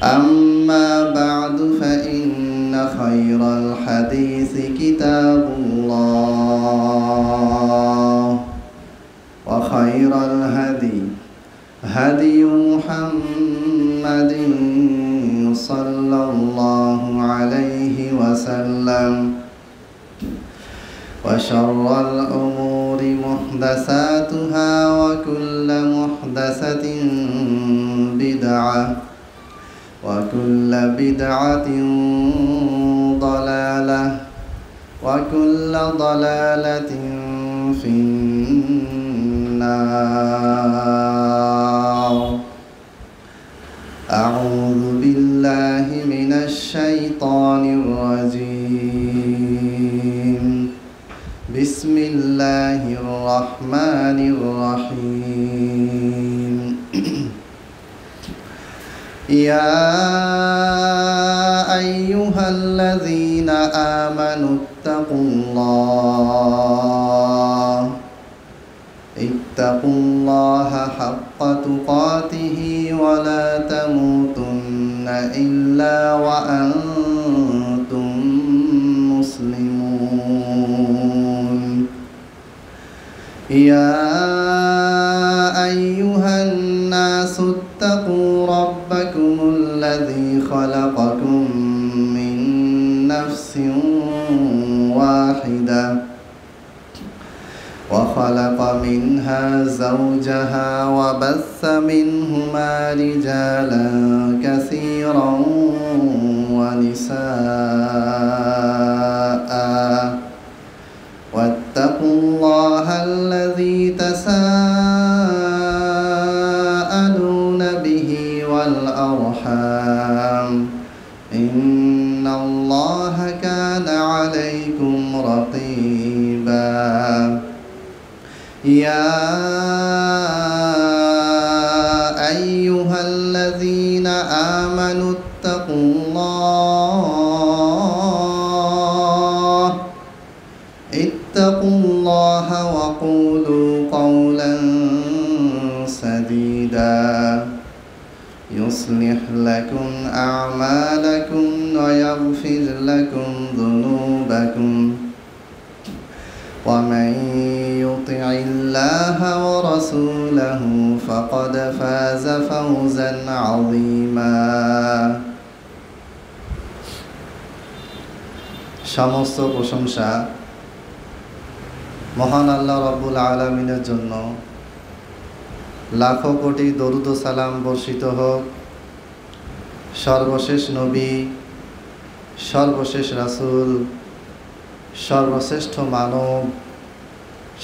أما بعد فإن خير الحديث كتاب الله وخير الهدي هدي محمد صلى الله عليه وسلم وشر الأمور محدثاتها وكل محدثة بدعة وكل بدعة ضلالة وكل ضلالة في النار. أعوذ بالله من الشيطان الرجيم. بسم الله الرحمن الرحيم. يا أيها الذين آمنوا اتقوا الله حق تقاته ولا تموتن إلا وأنتم مسلمون. يا أيها الناس اتقوا ربكم الذي خلقكم من نفس واحدة وخلق منها زوجها وبث منهما رجالا كثيرا ونساء واتقوا الله الذي تساءلون به والأرحام إن الله كان عليكم رقيبا. يا أيها الذين آمنوا اتقوا الله وقولوا قولا سديدا يصلح لكم أعمالكم ويغفر لكم ذنوبكم ومن يطع الله ورسوله فقد فاز فوزا عظيما. সমস্ত প্রশংসা মহান আল্লাহ রাব্বুল আলামিনের জন্য। লাখো কোটি দরুদ ও সালাম বর্ষিত হোক সর্বশেষ নবী, সর্বশেষ রাসূল, সর্বশ্রেষ্ঠ মানব,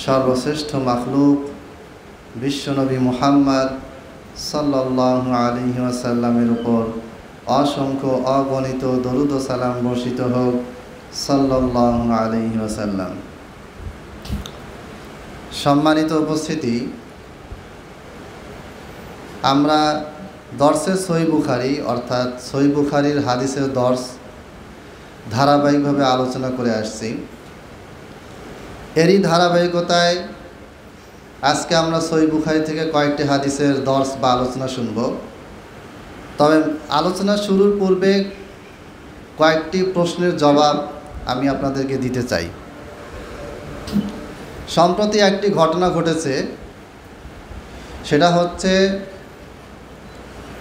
সর্বশ্রেষ্ঠ মাখলুক বিশ্বনবী মুহাম্মদ সাল্লাল্লাহু আলাইহি ওয়াসাল্লামের উপর অসংখ্য অগণিত দরুদ ও সালাম বর্ষিত হোক সাল্লাল্লাহু আলাইহি ওয়াসাল্লাম। সম্মানিত উপস্থিতি, আমরা দর্সে সহিহ বুখারী অর্থাৎ সহিহ বুখারীর হাদিসের দর্স ধারাবাহিকভাবে আলোচনা করে আসছি। এরই ধারাবাহিকতায় আজকে আমরা সহিহ বুখারী থেকে কয়েকটি হাদিসের দর্স বা আলোচনা শুনব। তবে আলোচনা শুরুর পূর্বে কয়েকটি প্রশ্নের জবাব আমি আপনাদেরকে দিতে চাই। সম্প্রতি একটি ঘটনা ঘটেছে, সেটা হচ্ছে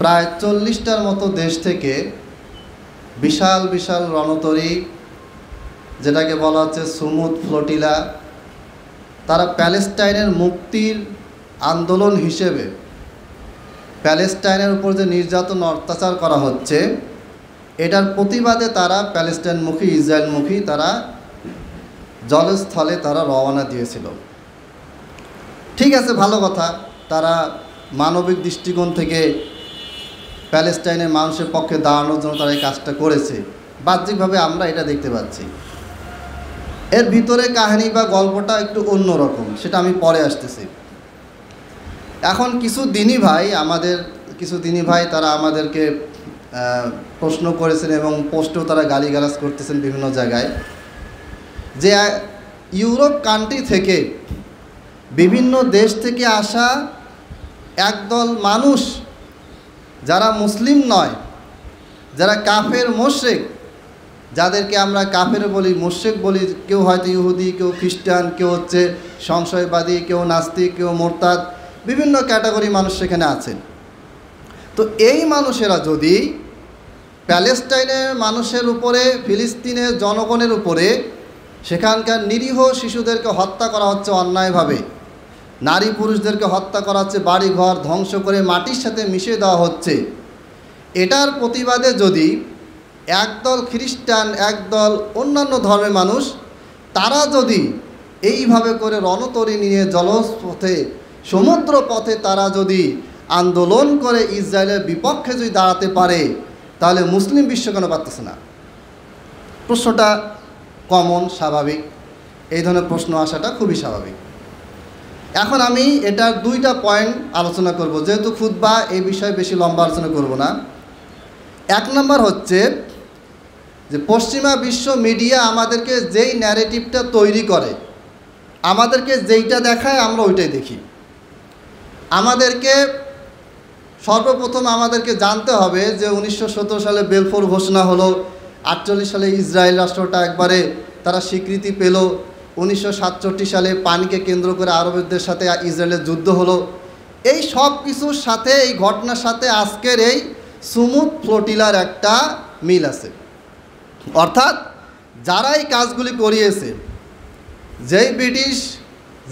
প্রায় 40টার মতো দেশ থেকে বিশাল বিশাল রণতরী, যেটাকে বলা হচ্ছে সুমুদ ফ্লোটিলা, তারা প্যালেস্টাইনের মুক্তির আন্দোলন হিসেবে প্যালেস্টাইনের উপর যে নির্যাতন অত্যাচার করা হচ্ছে এটার প্রতিবাদে তারা প্যালেস্টাইনমুখী, ইসরায়েলমুখী তারা জলস্থলে তারা রওনা দিয়েছিল। ঠিক আছে, ভালো কথা, তারা মানবিক দৃষ্টিকোণ থেকে প্যালেস্টাইনের মানুষের পক্ষে দাঁড়ানোর জন্য তারা এই কাজটা করেছে। বাহ্যিকভাবে আমরা এটা দেখতে পাচ্ছি। এর ভিতরে কাহিনী বা গল্পটা একটু অন্যরকম, সেটা আমি পরে আসতেছি। এখন কিছু দিনী ভাই তারা আমাদেরকে প্রশ্ন করেছেন এবং পোস্টেও তারা গালিগালাজ করতেছেন বিভিন্ন জায়গায়, যে ইউরোপ কান্ট্রি থেকে বিভিন্ন দেশ থেকে আসা একদল মানুষ যারা মুসলিম নয়, যারা কাফের মুশরিক, যাদেরকে আমরা কাফের বলি, মুশরিক বলি, কেউ হয়তো ইহুদি, কেউ খ্রিস্টান, কেউ হচ্ছে সংশয়বাদী, কেউ নাস্তিক, কেউ মোরতাদ, বিভিন্ন ক্যাটাগরি মানুষ সেখানে আছেন। তো এই মানুষেরা যদি প্যালেস্টাইনের মানুষের উপরে, ফিলিস্তিনের জনগণের উপরে, সেখানকার নিরীহ শিশুদেরকে হত্যা করা হচ্ছে অন্যায়ভাবে, নারী পুরুষদেরকে হত্যা করা হচ্ছে, বাড়িঘর ধ্বংস করে মাটির সাথে মিশিয়ে দেওয়া হচ্ছে, এটার প্রতিবাদে যদি একদল খ্রিস্টান, একদল অন্যান্য ধর্মের মানুষ, তারা যদি এইভাবে করে রণতরী নিয়ে জলপথে, সমুদ্র পথে তারা যদি আন্দোলন করে ইসরায়েলের বিপক্ষে যদি দাঁড়াতে পারে, তাহলে মুসলিম বিশ্ব কেন পারতেছে না? প্রশ্নটা কমন, স্বাভাবিক। এই ধরনের প্রশ্ন আসাটা খুবই স্বাভাবিক। এখন আমি এটার দুইটা পয়েন্ট আলোচনা করব, যেহেতু খুতবা এই বিষয়ে বেশি লম্বা আলোচনা করব না। এক নম্বর হচ্ছে যে পশ্চিমা বিশ্ব মিডিয়া আমাদেরকে যেই ন্যারেটিভটা তৈরি করে, আমাদেরকে যেইটা দেখায় আমরা ওইটাই দেখি। আমাদেরকে সর্বপ্রথম আমাদেরকে জানতে হবে যে 1917 সালে বেলফোর ঘোষণা হলো, 48 সালে ইসরায়েল রাষ্ট্রটা একবারে তারা স্বীকৃতি পেল, 1967 সালে পানিকে কেন্দ্র করে আরবদের সাথে ইসরায়েলের যুদ্ধ হলো। এই সব কিছুর সাথে, এই ঘটনার সাথে আজকের এই সুমুদ ফ্লোটিলার একটা মিল আছে। অর্থাৎ যারা এই কাজগুলি করিয়েছে, যেই ব্রিটিশ,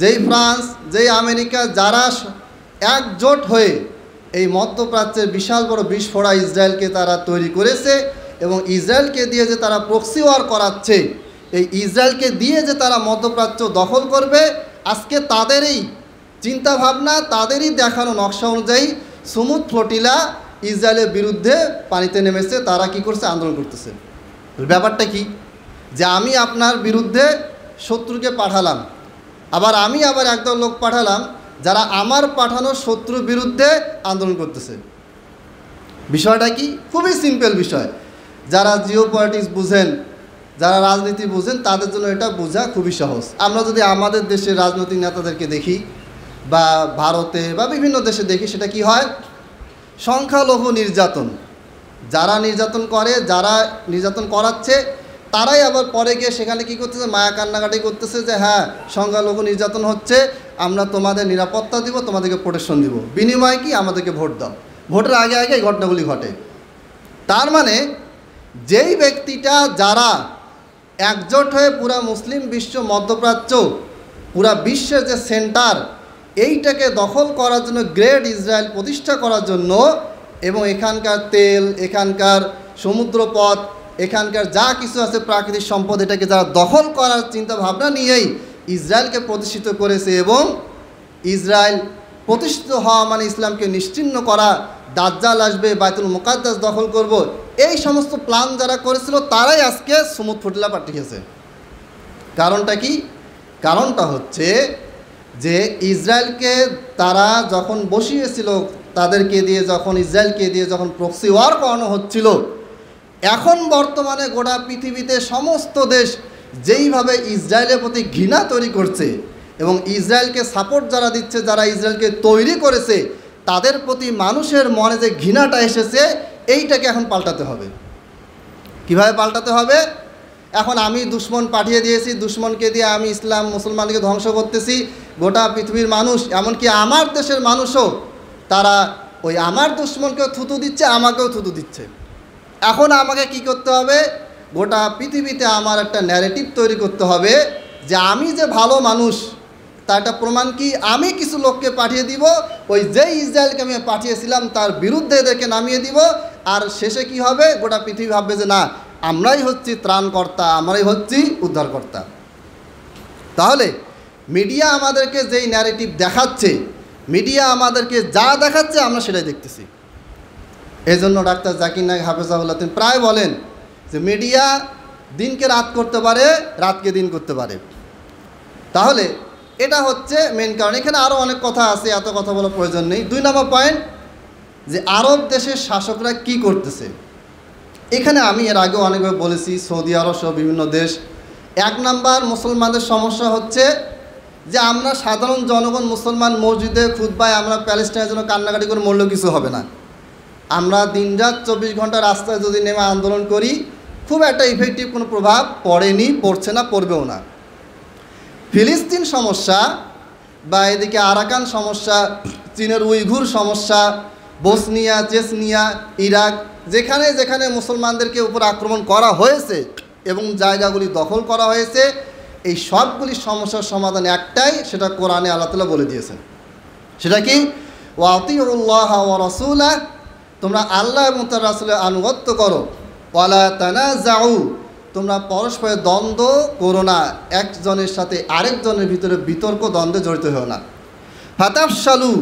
যেই ফ্রান্স, যেই আমেরিকা, যারা একজোট হয়ে এই মধ্যপ্রাচ্যের বিশাল বড় বিস্ফোরা ইসরায়েলকে তারা তৈরি করেছে, এবং ইসরায়েলকে দিয়ে যে তারা প্রক্সি ওয়ার করাচ্ছে, এই ইসরায়েলকে দিয়ে যে তারা মধ্যপ্রাচ্য দখল করবে, আজকে তাদেরই চিন্তাভাবনা, তাদেরই দেখানো নকশা অনুযায়ী সুমুদ ফ্লোটিলা ইসরায়েলের বিরুদ্ধে পানিতে নেমেছে। তারা কি করছে? আন্দোলন করতেছে। ব্যাপারটা কি? যে আমি আপনার বিরুদ্ধে শত্রুকে পাঠালাম, আবার একদল লোক পাঠালাম যারা আমার পাঠানো শত্রুর বিরুদ্ধে আন্দোলন করতেছে। বিষয়টা কি? খুবই সিম্পল বিষয়। যারা জিও পলিটিক্স বুঝেন, যারা রাজনীতি বুঝেন, তাদের জন্য এটা বোঝা খুবই সহজ। আমরা যদি আমাদের দেশের রাজনৈতিক নেতাদেরকে দেখি, বা ভারতে বা বিভিন্ন দেশে দেখি, সেটা কি হয়? সংখ্যালঘু নির্যাতন। যারা নির্যাতন করে, যারা নির্যাতন করাচ্ছে, তারাই আবার পরে গিয়ে সেখানে কী করতেছে? মায়া কান্নাকাটি করতেছে যে হ্যাঁ, সংখ্যালঘু নির্যাতন হচ্ছে, আমরা তোমাদের নিরাপত্তা দিব, তোমাদেরকে প্রোটেকশন দিব, বিনিময়ে কি? আমাদেরকে ভোট দাও। ভোটের আগে আগে এই ঘটনাগুলি ঘটে। তার মানে যেই ব্যক্তিটা, যারা একজোট হয়ে পুরা মুসলিম বিশ্ব, মধ্যপ্রাচ্য, পুরা বিশ্বের যে সেন্টার, এইটাকে দখল করার জন্য, গ্রেট ইসরায়েল প্রতিষ্ঠা করার জন্য, এবং এখানকার তেল, এখানকার সমুদ্রপথ, এখানকার যা কিছু আছে প্রাকৃতিক সম্পদ, এটাকে যারা দখল করার চিন্তা ভাবনা নিয়েই ইসরায়েলকে প্রতিষ্ঠিত করেছে, এবং ইসরায়েল প্রতিষ্ঠিত হওয়া মানে ইসলামকে নিশ্চিহ্ন করা, দাজ্জাল আসবে, বাইতুল মুকাদ্দাস দখল করব, এই সমস্ত প্ল্যান যারা করেছিল, তারাই আজকে সুমুদ ফ্লোটিলা পাঠিয়েছে। কারণটা কি? কারণটা হচ্ছে যে ইসরায়েলকে তারা যখন বসিয়েছিল, তাদেরকে দিয়ে যখন, ইসরায়েলকে দিয়ে যখন প্রক্সি ওয়ার করানো হচ্ছিল, এখন বর্তমানে গোটা পৃথিবীতে সমস্ত দেশ যেইভাবে ইসরায়েলের প্রতি ঘৃণা তৈরি করছে, এবং ইসরায়েলকে সাপোর্ট যারা দিচ্ছে, যারা ইসরায়েলকে তৈরি করেছে, তাদের প্রতি মানুষের মনে যে ঘৃণাটা এসেছে, এইটাকে এখন পাল্টাতে হবে। কিভাবে পাল্টাতে হবে? এখন আমি দুশ্মন পাঠিয়ে দিয়েছি, দুশ্মনকে দিয়ে আমি ইসলাম মুসলমানকে ধ্বংস করতেছি। গোটা পৃথিবীর মানুষ, এমনকি আমার দেশের মানুষও, তারা ওই আমার দুশ্মনকেও থুতু দিচ্ছে, আমাকেও থুতু দিচ্ছে। এখন আমাকে কি করতে হবে? গোটা পৃথিবীতে আমার একটা ন্যারেটিভ তৈরি করতে হবে যে আমি যে ভালো মানুষ, তার একটা প্রমাণ কি? আমি কিছু লোককে পাঠিয়ে দিব, ওই যেই ইসরায়েলকে আমি পাঠিয়েছিলাম তার বিরুদ্ধে এদেরকে নামিয়ে দিব, আর শেষে কি হবে? গোটা পৃথিবী ভাববে যে না, আমরাই হচ্ছি ত্রাণকর্তা, আমরাই হচ্ছি উদ্ধারকর্তা। তাহলে মিডিয়া আমাদেরকে যেই ন্যারেটিভ দেখাচ্ছে, মিডিয়া আমাদেরকে যা দেখাচ্ছে আমরা সেটাই দেখতেছি। এই জন্য ডাক্তার জাকির নায়েক হাফেজাহুল্লাহ তিনি প্রায় বলেন যে মিডিয়া দিনকে রাত করতে পারে, রাতকে দিন করতে পারে। তাহলে এটা হচ্ছে মেন কারণ। এখানে আরও অনেক কথা আছে, এত কথা বলার প্রয়োজন নেই। 2 নম্বর পয়েন্ট, যে আরব দেশের শাসকরা কি করতেছে। এখানে আমি এর আগেও অনেকভাবে বলেছি, সৌদি আরব সহ বিভিন্ন দেশ। 1 নাম্বার, মুসলমানদের সমস্যা হচ্ছে যে আমরা সাধারণ জনগণ, মুসলমান মসজিদে খুতবায় আমরা প্যালেস্টাইনের জন্য কান্নাকাটি করে মরলেও কিছু হবে না। আমরা দিনরাত 24 ঘন্টা রাস্তায় যদি নেমে আন্দোলন করি, খুব একটা ইফেক্টিভ কোনো প্রভাব পড়েনি, পড়ছে না, পড়বেও না। ফিলিস্তিন সমস্যা বা এদিকে আরাকান সমস্যা, চীনের উইঘুর সমস্যা, বসনিয়া, চেচনিয়া, ইরাক, যেখানে যেখানে মুসলমানদেরকে উপর আক্রমণ করা হয়েছে এবং জায়গাগুলি দখল করা হয়েছে, এই সবগুলি সমস্যার সমাধান একটাই, সেটা কোরআনে আল্লাহ তাআলা বলে দিয়েছেন। সেটা কি? ওয়াতিউল্লাহ ওয়া রাসূলা, তোমরা আল্লাহ এবং তার রাসূলের আনুগত্য করো। ওয়ালা তানাজাউ, তোমরা পরস্পরের দ্বন্দ্ব করো না, একজনের সাথে আরেকজনের ভিতরে বিতর্ক দ্বন্দ্বে জড়িত হও না। ফাতাফশালু,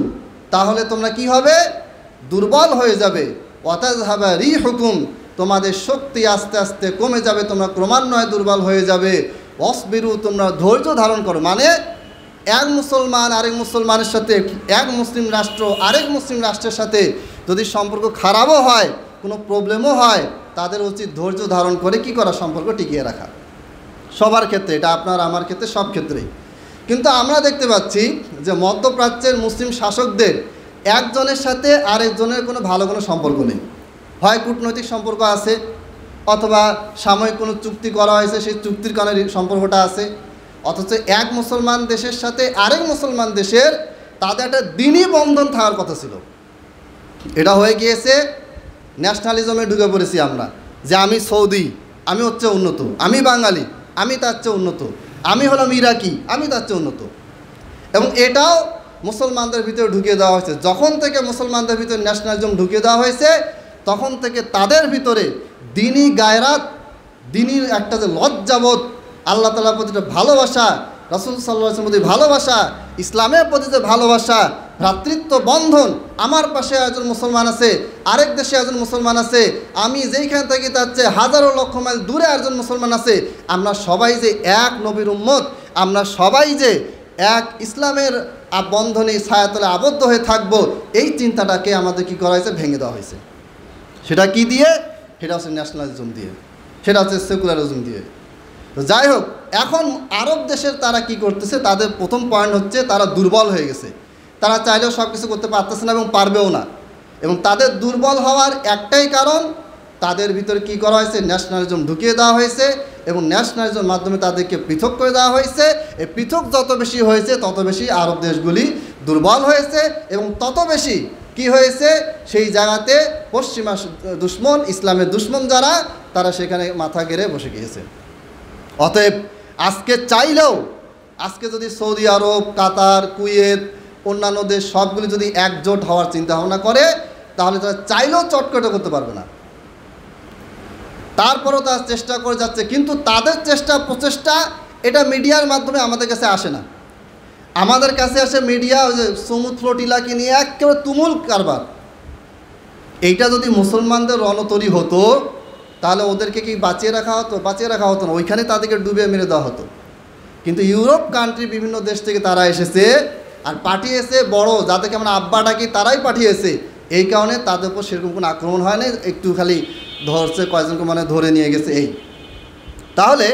তাহলে তোমরা কি হবে? দুর্বল হয়ে যাবে। ওয়াতাযহাবা রিহুকুম, তোমাদের শক্তি আস্তে আস্তে কমে যাবে, তোমরা ক্রমান্বয়ে দুর্বল হয়ে যাবে। ওয়াসবিরু, তোমরা ধৈর্য ধারণ করো। মানে এক মুসলমান আরেক মুসলমানের সাথে, এক মুসলিম রাষ্ট্র আরেক মুসলিম রাষ্ট্রের সাথে যদি সম্পর্ক খারাপও হয়, কোনো প্রবলেমও হয়, তাদের উচিত ধৈর্য ধারণ করে কি করা? সম্পর্ক টিকিয়ে রাখা। সবার ক্ষেত্রে, এটা আপনার আমার ক্ষেত্রে, সব ক্ষেত্রেই। কিন্তু আমরা দেখতে পাচ্ছি যে মধ্যপ্রাচ্যের মুসলিম শাসকদের একজনের সাথে আরেকজনের কোনো ভালো কোনো সম্পর্ক নেই। হয় কূটনৈতিক সম্পর্ক আছে, অথবা সাময়িক কোনো চুক্তি করা হয়েছে, সেই চুক্তির কারণে সম্পর্কটা আছে। অথচ এক মুসলমান দেশের সাথে আরেক মুসলমান দেশের তাদের একটা দিনই বন্ধন থাকার কথা ছিল। এটা হয়ে গিয়েছে ন্যাশনালিজমে ঢুকে পড়েছি আমরা, যে আমি সৌদি, আমি হচ্ছে উন্নত, আমি বাঙালি, আমি তার চেয়ে উন্নত, আমি হলাম ইরাকি, আমি তার চেয়ে উন্নত। এবং এটাও মুসলমানদের ভিতরে ঢুকিয়ে দেওয়া হয়েছে। যখন থেকে মুসলমানদের ভিতরে ন্যাশনালিজম ঢুকিয়ে দেওয়া হয়েছে, তখন থেকে তাদের ভিতরে দিনই গায়রাত, দিনই একটা যে লজ্জাবোধ, আল্লাহ তাআলার প্রতি ভালোবাসা, রাসূল সাল্লাল্লাহু আলাইহি ওয়াসাল্লামের প্রতি ভালোবাসা, ইসলামের প্রতি যে ভালোবাসা, ভ্রাতৃত্ব বন্ধন, আমার পাশে একজন মুসলমান আছে, আরেক দেশে একজন মুসলমান আছে, আমি যেইখান থেকে তার চেয়ে হাজারো লক্ষ মাইল দূরে একজন মুসলমান আছে, আমরা সবাই যে এক নবীর উম্মত, আমরা সবাই যে এক ইসলামের বন্ধনে ছায়াতলে আবদ্ধ হয়ে থাকব, এই চিন্তাটাকে আমাদের কি করা হয়েছে? ভেঙে দেওয়া হয়েছে। সেটা কি দিয়ে? সেটা হচ্ছে ন্যাশনালিজম দিয়ে, সেটা হচ্ছে সেকুলারিজম দিয়ে। তো যাই হোক, এখন আরব দেশের তারা কি করতেছে? তাদের প্রথম পয়েন্ট হচ্ছে তারা দুর্বল হয়ে গেছে। তারা চাইলেও সব কিছু করতে পারতেছে না এবং পারবেও না। এবং তাদের দুর্বল হওয়ার একটাই কারণ, তাদের ভিতরে কি করা হয়েছে? ন্যাশনালিজম ঢুকিয়ে দেওয়া হয়েছে এবং ন্যাশনালিজমের মাধ্যমে তাদেরকে পৃথক করে দেওয়া হয়েছে। এই পৃথক যত বেশি হয়েছে, তত বেশি আরব দেশগুলি দুর্বল হয়েছে এবং তত বেশি কি হয়েছে? সেই জায়গাতে পশ্চিমা দুশ্মন, ইসলামের দুশ্মন যারা, তারা সেখানে মাথা গেড়ে বসে গিয়েছে। অতএব আজকে চাইলেও, আজকে যদি সৌদি আরব, কাতার, কুয়েত, অন্যান্য দেশ সবগুলি যদি একজোট হওয়ার চিন্তা ভাবনা করে, তাহলে তারা চাইলেও চটকটে করতে পারবে না। তারপরও তারা চেষ্টা করে যাচ্ছে, কিন্তু তাদের প্রচেষ্টা এটা মিডিয়ার মাধ্যমে আমাদের কাছে আসে না। আমাদের কাছে আসে মিডিয়া ওই যে সমুদ ফ্লোটিলাকে নিয়ে একেবারে তুমুল কারবার। এইটা যদি মুসলমানদের রণতরী হতো, তাহলে ওদেরকে কি বাঁচিয়ে রাখা হতো? বাঁচিয়ে রাখা হতো না, ওইখানে তাদেরকে ডুবিয়ে মেরে দেওয়া হতো। কিন্তু ইউরোপ কান্ট্রি বিভিন্ন দেশ থেকে তারা এসেছে আর পাঠিয়েছে বড়, যাদেরকে আমরা আব্বা ডাকি, তারাই পাঠিয়েছে। এই কারণে তাদের উপর সেরকম কোনো আক্রমণ হয় না, একটু খালি ধরছে, কয়েকজনকে মানে ধরে নিয়ে গেছে এই। তাহলে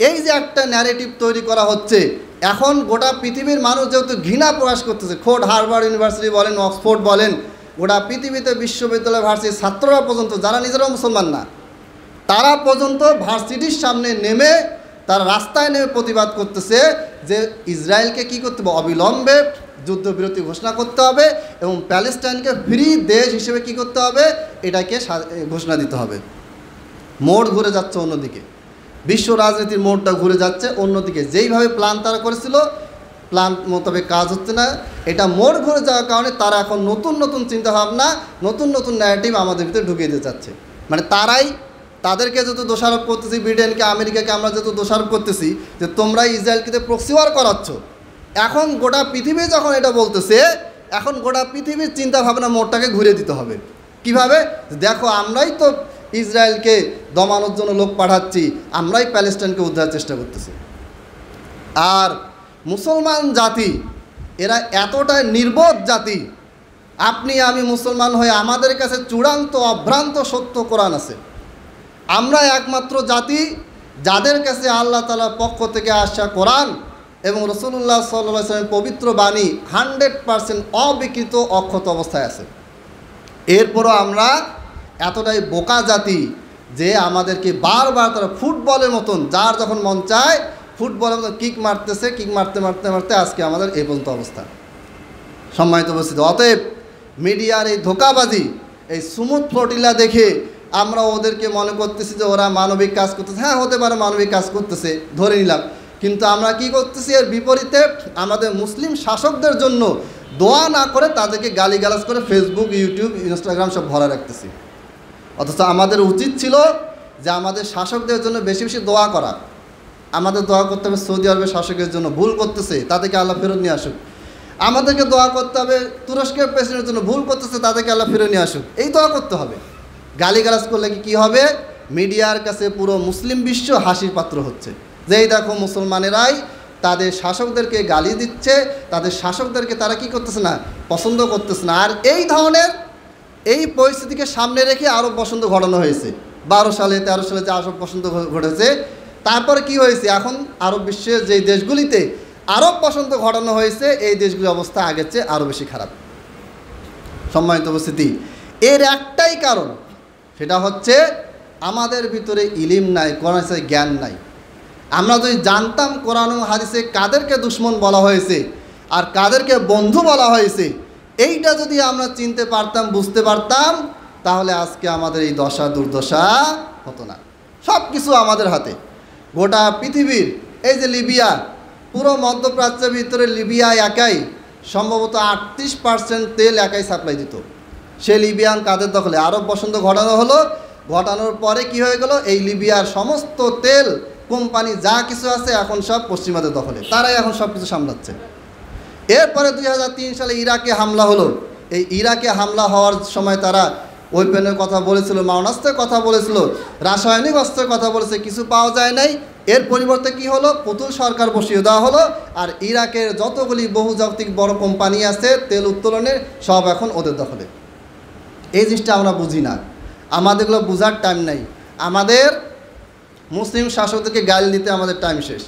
এই যে একটা ন্যারেটিভ তৈরি করা হচ্ছে, এখন গোটা পৃথিবীর মানুষ যেহেতু ঘৃণা প্রকাশ করতেছে, খোদ হার্ভার্ড ইউনিভার্সিটি বলেন, অক্সফোর্ড বলেন, গোটা পৃথিবীতে বিশ্ববিদ্যালয় ভার্সিটির ছাত্ররা পর্যন্ত, যারা নিজেরাও মুসলমান না, তারা পর্যন্ত ভার্সিটির সামনে নেমে, তারা রাস্তায় নেমে প্রতিবাদ করতেছে যে ইসরায়েলকে কী করতে হবে? অবিলম্বে যুদ্ধবিরতি ঘোষণা করতে হবে এবং প্যালেস্টাইনকে ফ্রি দেশ হিসেবে কী করতে হবে? এটাকে ঘোষণা দিতে হবে। মোড় ঘুরে যাচ্ছে অন্যদিকে, বিশ্ব রাজনীতির মোড়টা ঘুরে যাচ্ছে অন্যদিকে। যেইভাবে প্ল্যান তারা করেছিল, প্ল্যান মোতাবেক কাজ হচ্ছে না। এটা মোড় ঘুরে যাওয়ার কারণে তারা এখন নতুন নতুন চিন্তাভাবনা, নতুন নতুন ন্যারেটিভ আমাদের ভিতরে ঢুকিয়ে দিতে চাচ্ছে। মানে তাদেরকে যত দোষারোপ করতেছি, ব্রিটেনকে, আমেরিকাকে আমরা যত দোষারোপ করতেছি যে তোমরা ইসরায়েলকে প্রক্সি ওয়ার করাচ্ছ, এখন গোটা পৃথিবী যখন এটা বলতেছে, এখন গোটা পৃথিবীর চিন্তাভাবনা মোড়টাকে ঘুরে দিতে হবে। কিভাবে? দেখো, আমরাই তো ইসরায়েলকে দমানোর জন্য লোক পাঠাচ্ছি, আমরাই প্যালেস্টাইনকে উদ্ধারের চেষ্টা করতেছি। আর মুসলমান জাতি এরা এতটাই নির্বোধ জাতি, আপনি আমি মুসলমান হয়ে আমাদের কাছে চূড়ান্ত অভ্রান্ত সত্য কোরআন আছে। আমরা একমাত্র জাতি যাদের কাছে আল্লাহ তাআলার পক্ষ থেকে আসা কোরআন এবং রাসূলুল্লাহ সাল্লাল্লাহু আলাইহি ওয়াসাল্লামের পবিত্র বাণী 100% অবিকৃত অক্ষত অবস্থায় আছে। এরপরও আমরা এতটাই বোকা জাতি যে আমাদেরকে বারবার তারা ফুটবলের মতন যার যখন মন চায় ফুটবলের মতন কিক মারতেছে, কিক মারতে মারতে মারতে আজকে আমাদের এই পর্যন্ত অবস্থা। সম্মানিত উপস্থিতি, অতএব মিডিয়ার এই ধোঁকাবাজি, এই সুমুথ ফ্লোটিলা দেখে আমরা ওদেরকে মনে করতেছি যে ওরা মানবিক কাজ করতেছে। হ্যাঁ, হতে পারে মানবিক কাজ করতেছে, ধরে নিলাম, কিন্তু আমরা কি করতেছি এর বিপরীতে আমাদের মুসলিম শাসকদের জন্য দোয়া না করে তাদেরকে গালিগালাজ করে ফেসবুক, ইউটিউব, ইনস্টাগ্রাম সব ভরা রাখতেছি। অথচ আমাদের উচিত ছিল যে আমাদের শাসকদের জন্য বেশি বেশি দোয়া করা। আমাদের দোয়া করতে হবে সৌদি আরবের শাসকের জন্য, ভুল করতেছে তাদেরকে আল্লাহ ফেরত নিয়ে আসুক। আমাদেরকে দোয়া করতে হবে তুরস্কের প্রেসিডেন্টের জন্য, ভুল করতেছে তাদেরকে আল্লাহ ফেরত নিয়ে আসুক। এই দোয়া করতে হবে। গালিগালাজ করলে কি হবে? মিডিয়ার কাছে পুরো মুসলিম বিশ্ব হাসির পাত্র হচ্ছে। যেই দেখো মুসলমানেরাই তাদের শাসকদেরকে গালি দিচ্ছে, তাদের শাসকদেরকে তারা কি করতেছে না, পছন্দ করতেছে না। আর এই ধরনের এই পরিস্থিতিকে সামনে রেখে আরব বসন্ত ঘটানো হয়েছে 12 সালে 13 সালে যে আরব বসন্ত ঘটেছে। তারপরে কি হয়েছে, এখন আরব বিশ্বের যেই দেশগুলিতে আরব বসন্ত ঘটানো হয়েছে এই দেশগুলির অবস্থা আগের চেয়ে আরও বেশি খারাপ। সম্মানিত উপস্থিতি, এর একটাই কারণ, সেটা হচ্ছে আমাদের ভিতরে ইলিম নাই, কোরআন হাদিসের জ্ঞান নাই। আমরা যদি জানতাম কোরআন ও হাদিসে কাদেরকে দুশমন বলা হয়েছে আর কাদেরকে বন্ধু বলা হয়েছে, এইটা যদি আমরা চিনতে পারতাম, বুঝতে পারতাম, তাহলে আজকে আমাদের এই দশা দুর্দশা হতো না। সব কিছু আমাদের হাতে। গোটা পৃথিবীর এই যে লিবিয়া, পুরো মধ্যপ্রাচ্যের ভিতরে লিবিয়া একাই সম্ভবত 38% তেল একাই সাপ্লাই দিত। সে লিবিয়ান কাদের দখলে? আরব বসন্ত ঘটানো হলো, ঘটানোর পরে কি হয়ে গেল, এই লিবিয়ার সমস্ত তেল কোম্পানি যা কিছু আছে এখন সব পশ্চিমাদের দখলে, তারাই এখন সব কিছু সামলাচ্ছে। এরপরে 2003 সালে ইরাকে হামলা হলো। এই ইরাকে হামলা হওয়ার সময় তারা ওয়েপেনের কথা বলেছিল, মারণাস্ত্রের কথা বলেছিল, রাসায়নিক অস্ত্রের কথা বলেছে, কিছু পাওয়া যায় নাই। এর পরিবর্তে কি হলো, পুতুল সরকার বসিয়ে দেওয়া হলো। আর ইরাকের যতগুলি বহুজাতিক বড় কোম্পানি আছে তেল উত্তোলনের, সব এখন ওদের দখলে। এই জিনিসটা আমরা বুঝি না, আমাদেরগুলো বোঝার টাইম নাই। আমাদের মুসলিম শাসকদেরকে গালি দিতে আমাদের টাইম শেষ।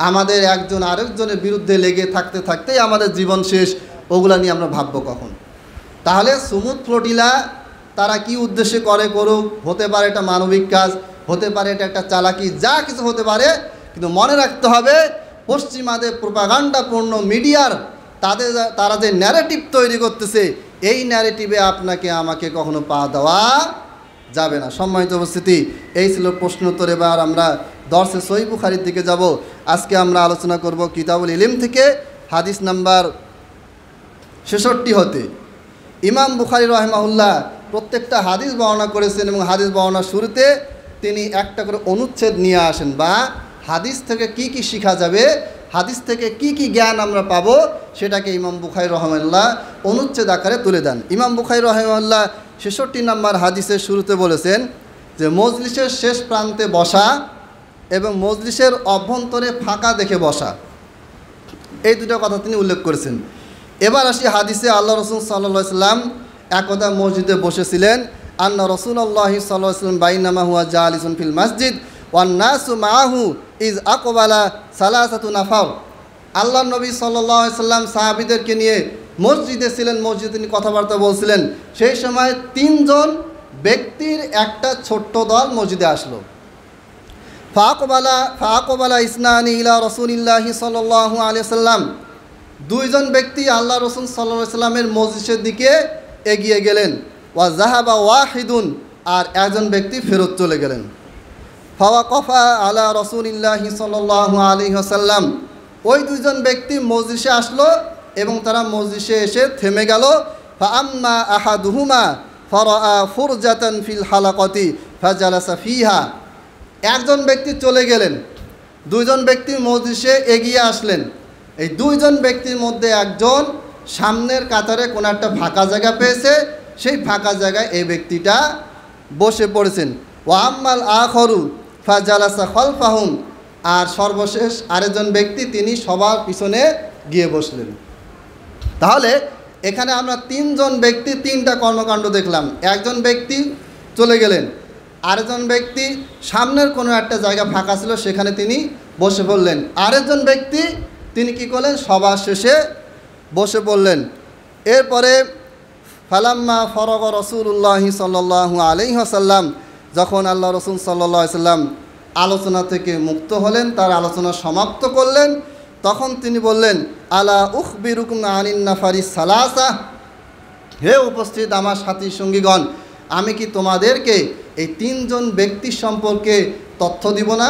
আমাদের একজন আরেকজনের বিরুদ্ধে লেগে থাকতে থাকতেই আমাদের জীবন শেষ। ওগুলা নিয়ে আমরা ভাববো কখন? তাহলে সুমুথ ফ্লোটিলা তারা কি উদ্দেশ্যে করে করুক, হতে পারে এটা মানবিক কাজ, হতে পারে এটা একটা চালাকি, যা কিছু হতে পারে, কিন্তু মনে রাখতে হবে পশ্চিমাদের প্রোপাগান্ডাপূর্ণ মিডিয়ার তারা যে ন্যারেটিভ তৈরি করতেছে, এই ন্যারেটিভে আপনাকে আমাকে কখনো পা দেওয়া যাবে না। সম্মানিত উপস্থিতি, এই ছিল প্রশ্ন উত্তর। এবার আমরা দর্শে সহিহ বুখারীর দিকে যাব। আজকে আমরা আলোচনা করব কিতাবুল ইলম থেকে হাদিস নাম্বার 66 হতে। ইমাম বুখারী রাহিমাহুল্লাহ প্রত্যেকটা হাদিস বর্ণনা করেছেন এবং হাদিস বর্ণনার শুরুতে তিনি একটা করে অনুচ্ছেদ নিয়ে আসেন, বা হাদিস থেকে কি কি শেখা যাবে, হাদিস থেকে কি কি জ্ঞান আমরা পাবো, সেটাকে ইমাম বুখারী রাহিমাহুল্লাহ অনুচ্ছেদ আকারে তুলে দেন। ইমাম বুখারী রাহিমাহুল্লাহ 66 নম্বর হাদিসের শুরুতে বলেছেন যে মজলিসের শেষ প্রান্তে বসা এবং মজলিসের অভ্যন্তরে ফাঁকা দেখে বসা, এই দুটো কথা তিনি উল্লেখ করেছেন। এবার আসি হাদিসে, আল্লাহ রসুল সাল্লাল্লাহু আলাইহি ওয়াসাল্লাম একদা মসজিদে বসেছিলেন। আন্না রাসূলুল্লাহি সাল্লাল্লাহু আলাইহি ওয়াসাল্লাম বাইনামা হুয়া জালিসুন ফিল মসজিদ ওয়ান নাসু মাআহু ইজ আকবালা সালাসাতু নাফার। আল্লাহ নবী সাল্লাল্লাহু আলাইহি ওয়াসাল্লাম সাহাবীদেরকে নিয়ে মসজিদে ছিলেন, মসজিদে তিনি কথাবার্তা বলছিলেন। সেই সময় 3 জন ব্যক্তির একটা ছোট্ট দল মসজিদে আসলো। ফাকবালা ইসনানি ইলা রাসূলিল্লাহি সাল্লাল্লাহু আলাইহি ওয়াসাল্লাম, 2 জন ব্যক্তি আল্লাহ রসুল সাল্লাল্লাহু আলাইহি ওয়াসাল্লামের মসজিদের দিকে এগিয়ে গেলেন। ওয়া যাহাবা ওয়াহিদুন, আর একজন ব্যক্তি ফেরত চলে গেলেন। ফাওয়াকাফা আলা রাসূলিল্লাহি সাল্লাল্লাহু আলাইহি ওয়াসাল্লাম, ওই 2 জন ব্যক্তি মসজিদে আসলো এবং তারা মসজিদে এসে থেমে গেল। ফাআম্মা আহাদুহুমা ফারাআ ফুরজাতান ফিল হালাকাতি ফাজালাসা ফিহা, একজন ব্যক্তি চলে গেলেন, 2 জন ব্যক্তি মসজিদে এগিয়ে আসলেন। এই 2 জন ব্যক্তির মধ্যে একজন সামনের কাতারে কোনো একটা ফাঁকা জায়গা পেয়েছে, সেই ফাঁকা জায়গায় এই ব্যক্তিটা বসে পড়েছেন। ওয়া আম্মাল আখরু ফাজালাসা খালফাহুম, আর সর্বশেষ আরেকজন ব্যক্তি তিনি সবার পিছনে গিয়ে বসলেন। তাহলে এখানে আমরা 3 জন ব্যক্তি 3টা কর্মকাণ্ড দেখলাম। একজন ব্যক্তি চলে গেলেন, আরেকজন ব্যক্তি সামনের কোনো একটা জায়গা ফাঁকা ছিল সেখানে তিনি বসে পড়লেন, আরেকজন ব্যক্তি তিনি কি করলেন, সবার শেষে বসে পড়লেন। এরপরে ফালাম্মা ফরগ রাসূলুল্লাহ সাল্লাল্লাহু আলাইহি ওয়াসাল্লাম, যখন আল্লাহ রসুল সাল্লাল্লাহু আলাইহি ওয়াসাল্লাম আলোচনা থেকে মুক্ত হলেন, তার আলোচনা সমাপ্ত করলেন, তখন তিনি বললেন, আলা উখবিরুকুম আনিন নাফারি সালাসা, হে উপস্থিত আমার সাথী সঙ্গীগণ, আমি কি তোমাদেরকে এই তিনজন ব্যক্তির সম্পর্কে তথ্য দিব না?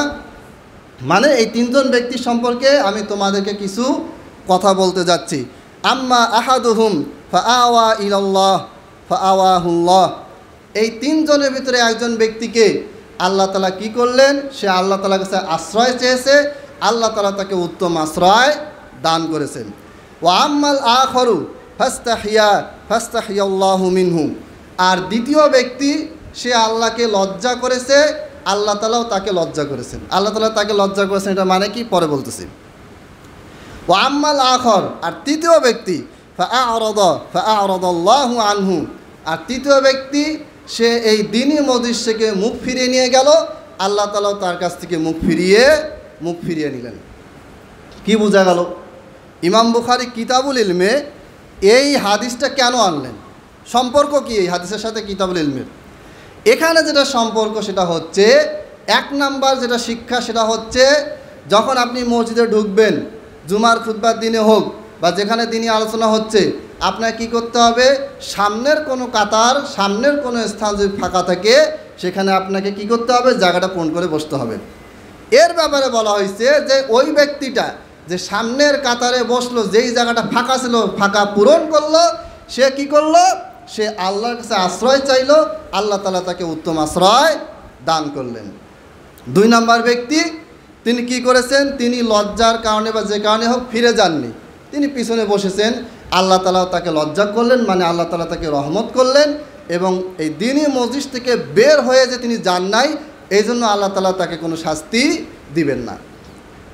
মানে এই তিনজন ব্যক্তির সম্পর্কে আমি তোমাদেরকে কিছু কথা বলতে যাচ্ছি। আম্মা আহাদুহুম ফাআওয়া ইলাল্লাহ ফাআওয়াহুল্লাহ, এই তিনজনের ভিতরে একজন ব্যক্তিকে আল্লাহ তাআলা কি করলেন? সে আল্লাহ তাআলার কাছে আশ্রয় চেয়েছে, আল্লাহ তাআলা তাকে উত্তম আশ্রয় দান করেছেন। ওয়া আম্মাল আখরু ফাস্তাহিয়াল্লাহু মিনহু, আর দ্বিতীয় ব্যক্তি সে আল্লাহকে লজ্জা করেছে, আল্লাহ তাআলাও তাকে লজ্জা করেছেন। আল্লাহ তাআলা তাকে লজ্জা করেছেন, এটা মানে কি পরে বলতেছি। ওয়া আম্মাল আখর, আর তৃতীয় ব্যক্তি ফাআরাদাল্লাহু আনহু, আর তৃতীয় ব্যক্তি সে এই দ্বীনি মজলিস থেকে মুখ ফিরিয়ে নিয়ে গেল, আল্লাহ তাআলাও তার কাছ থেকে মুখ ফিরিয়ে নিলেন। কি বোঝা গেল? ইমাম বুখারী কিতাবুল ইলমে এই হাদিসটা কেন আনলেন? সম্পর্ক কি এই হাদিসের সাথে কিতাবুল ইলমের? এখানে যেটা সম্পর্ক সেটা হচ্ছে, এক নাম্বার যেটা শিক্ষা সেটা হচ্ছে, যখন আপনি মসজিদে ঢুকবেন, জুমার খুতবার দিনে হোক বা যেখানে দিনই আলোচনা হচ্ছে, আপনার কি করতে হবে? সামনের কোনো কাতার, সামনের কোনো স্থান যদি ফাঁকা থাকে, সেখানে আপনাকে কি করতে হবে? জায়গাটা পূরণ করে বসতে হবে। এর ব্যাপারে বলা হয়েছে যে ওই ব্যক্তিটা যে সামনের কাতারে বসলো, যেই জায়গাটা ফাঁকা ছিল, ফাঁকা পূরণ করলো, সে কি করলো? সে আল্লাহর কাছে আশ্রয় চাইলো, আল্লাহ তাআলা তাকে উত্তম আশ্রয় দান করলেন। দুই নাম্বার ব্যক্তি, তিনি কি করেছেন? তিনি লজ্জার কারণে বা যে কারণে হোক ফিরে যাননি, তিনি পিছনে বসেছেন, আল্লাহ তাআলা তাকে লজ্জা করলেন, মানে আল্লাহ তাআলা তাকে রহমত করলেন, এবং এই দ্বীনি মজলিস থেকে বের হয়ে যে তিনি যান নাই, এই জন্য আল্লাহ তাআলা তাকে কোনো শাস্তি দিবেন না।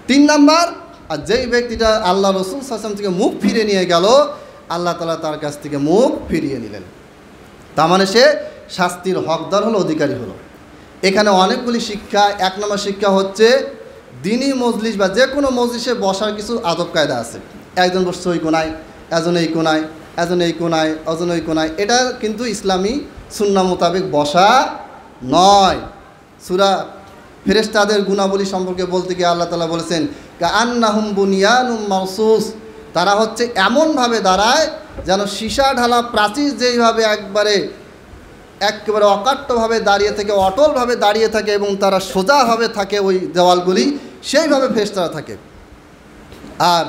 তিন নাম্বার, আর যেই ব্যক্তিটা আল্লাহ রসুল সাল্লাল্লাহু আলাইহি ওয়াসাল্লাম থেকে মুখ ফিরে নিয়ে গেল, আল্লাহ তাআলা তার কাছ থেকে মুখ ফিরিয়ে নিলেন। তার মানে সে শাস্তির হকদার হলো, অধিকারী হলো। এখানে অনেকগুলি শিক্ষা। এক নম্বর শিক্ষা হচ্ছে, দ্বীনি মজলিস বা যে কোনো মজলিসে বসার কিছু আদব কায়দা আছে। একজন বসছে ওই কোনায়, একজন এই কোনায়, একজন এই কোনায়, একজন ওই কোনায়, এটা কিন্তু ইসলামী সুন্নাহ মোতাবেক বসা নয়। সূরা ফেরেশতাদের গুণাবলী সম্পর্কে বলতে গিয়ে আল্লাহ তাআলা বলেছেন, কাআন্নাহুম বুনিয়ানুম মারসুস, তারা হচ্ছে এমনভাবে দাঁড়ায় যেন সীসা ঢালা প্রাচীর যেইভাবে একেবারে অকাট্যভাবে দাঁড়িয়ে থাকে, অটলভাবে দাঁড়িয়ে থাকে, এবং তারা সোজাভাবে থাকে ওই দেওয়ালগুলি, সেইভাবে ফেরেশতারা থাকে। আর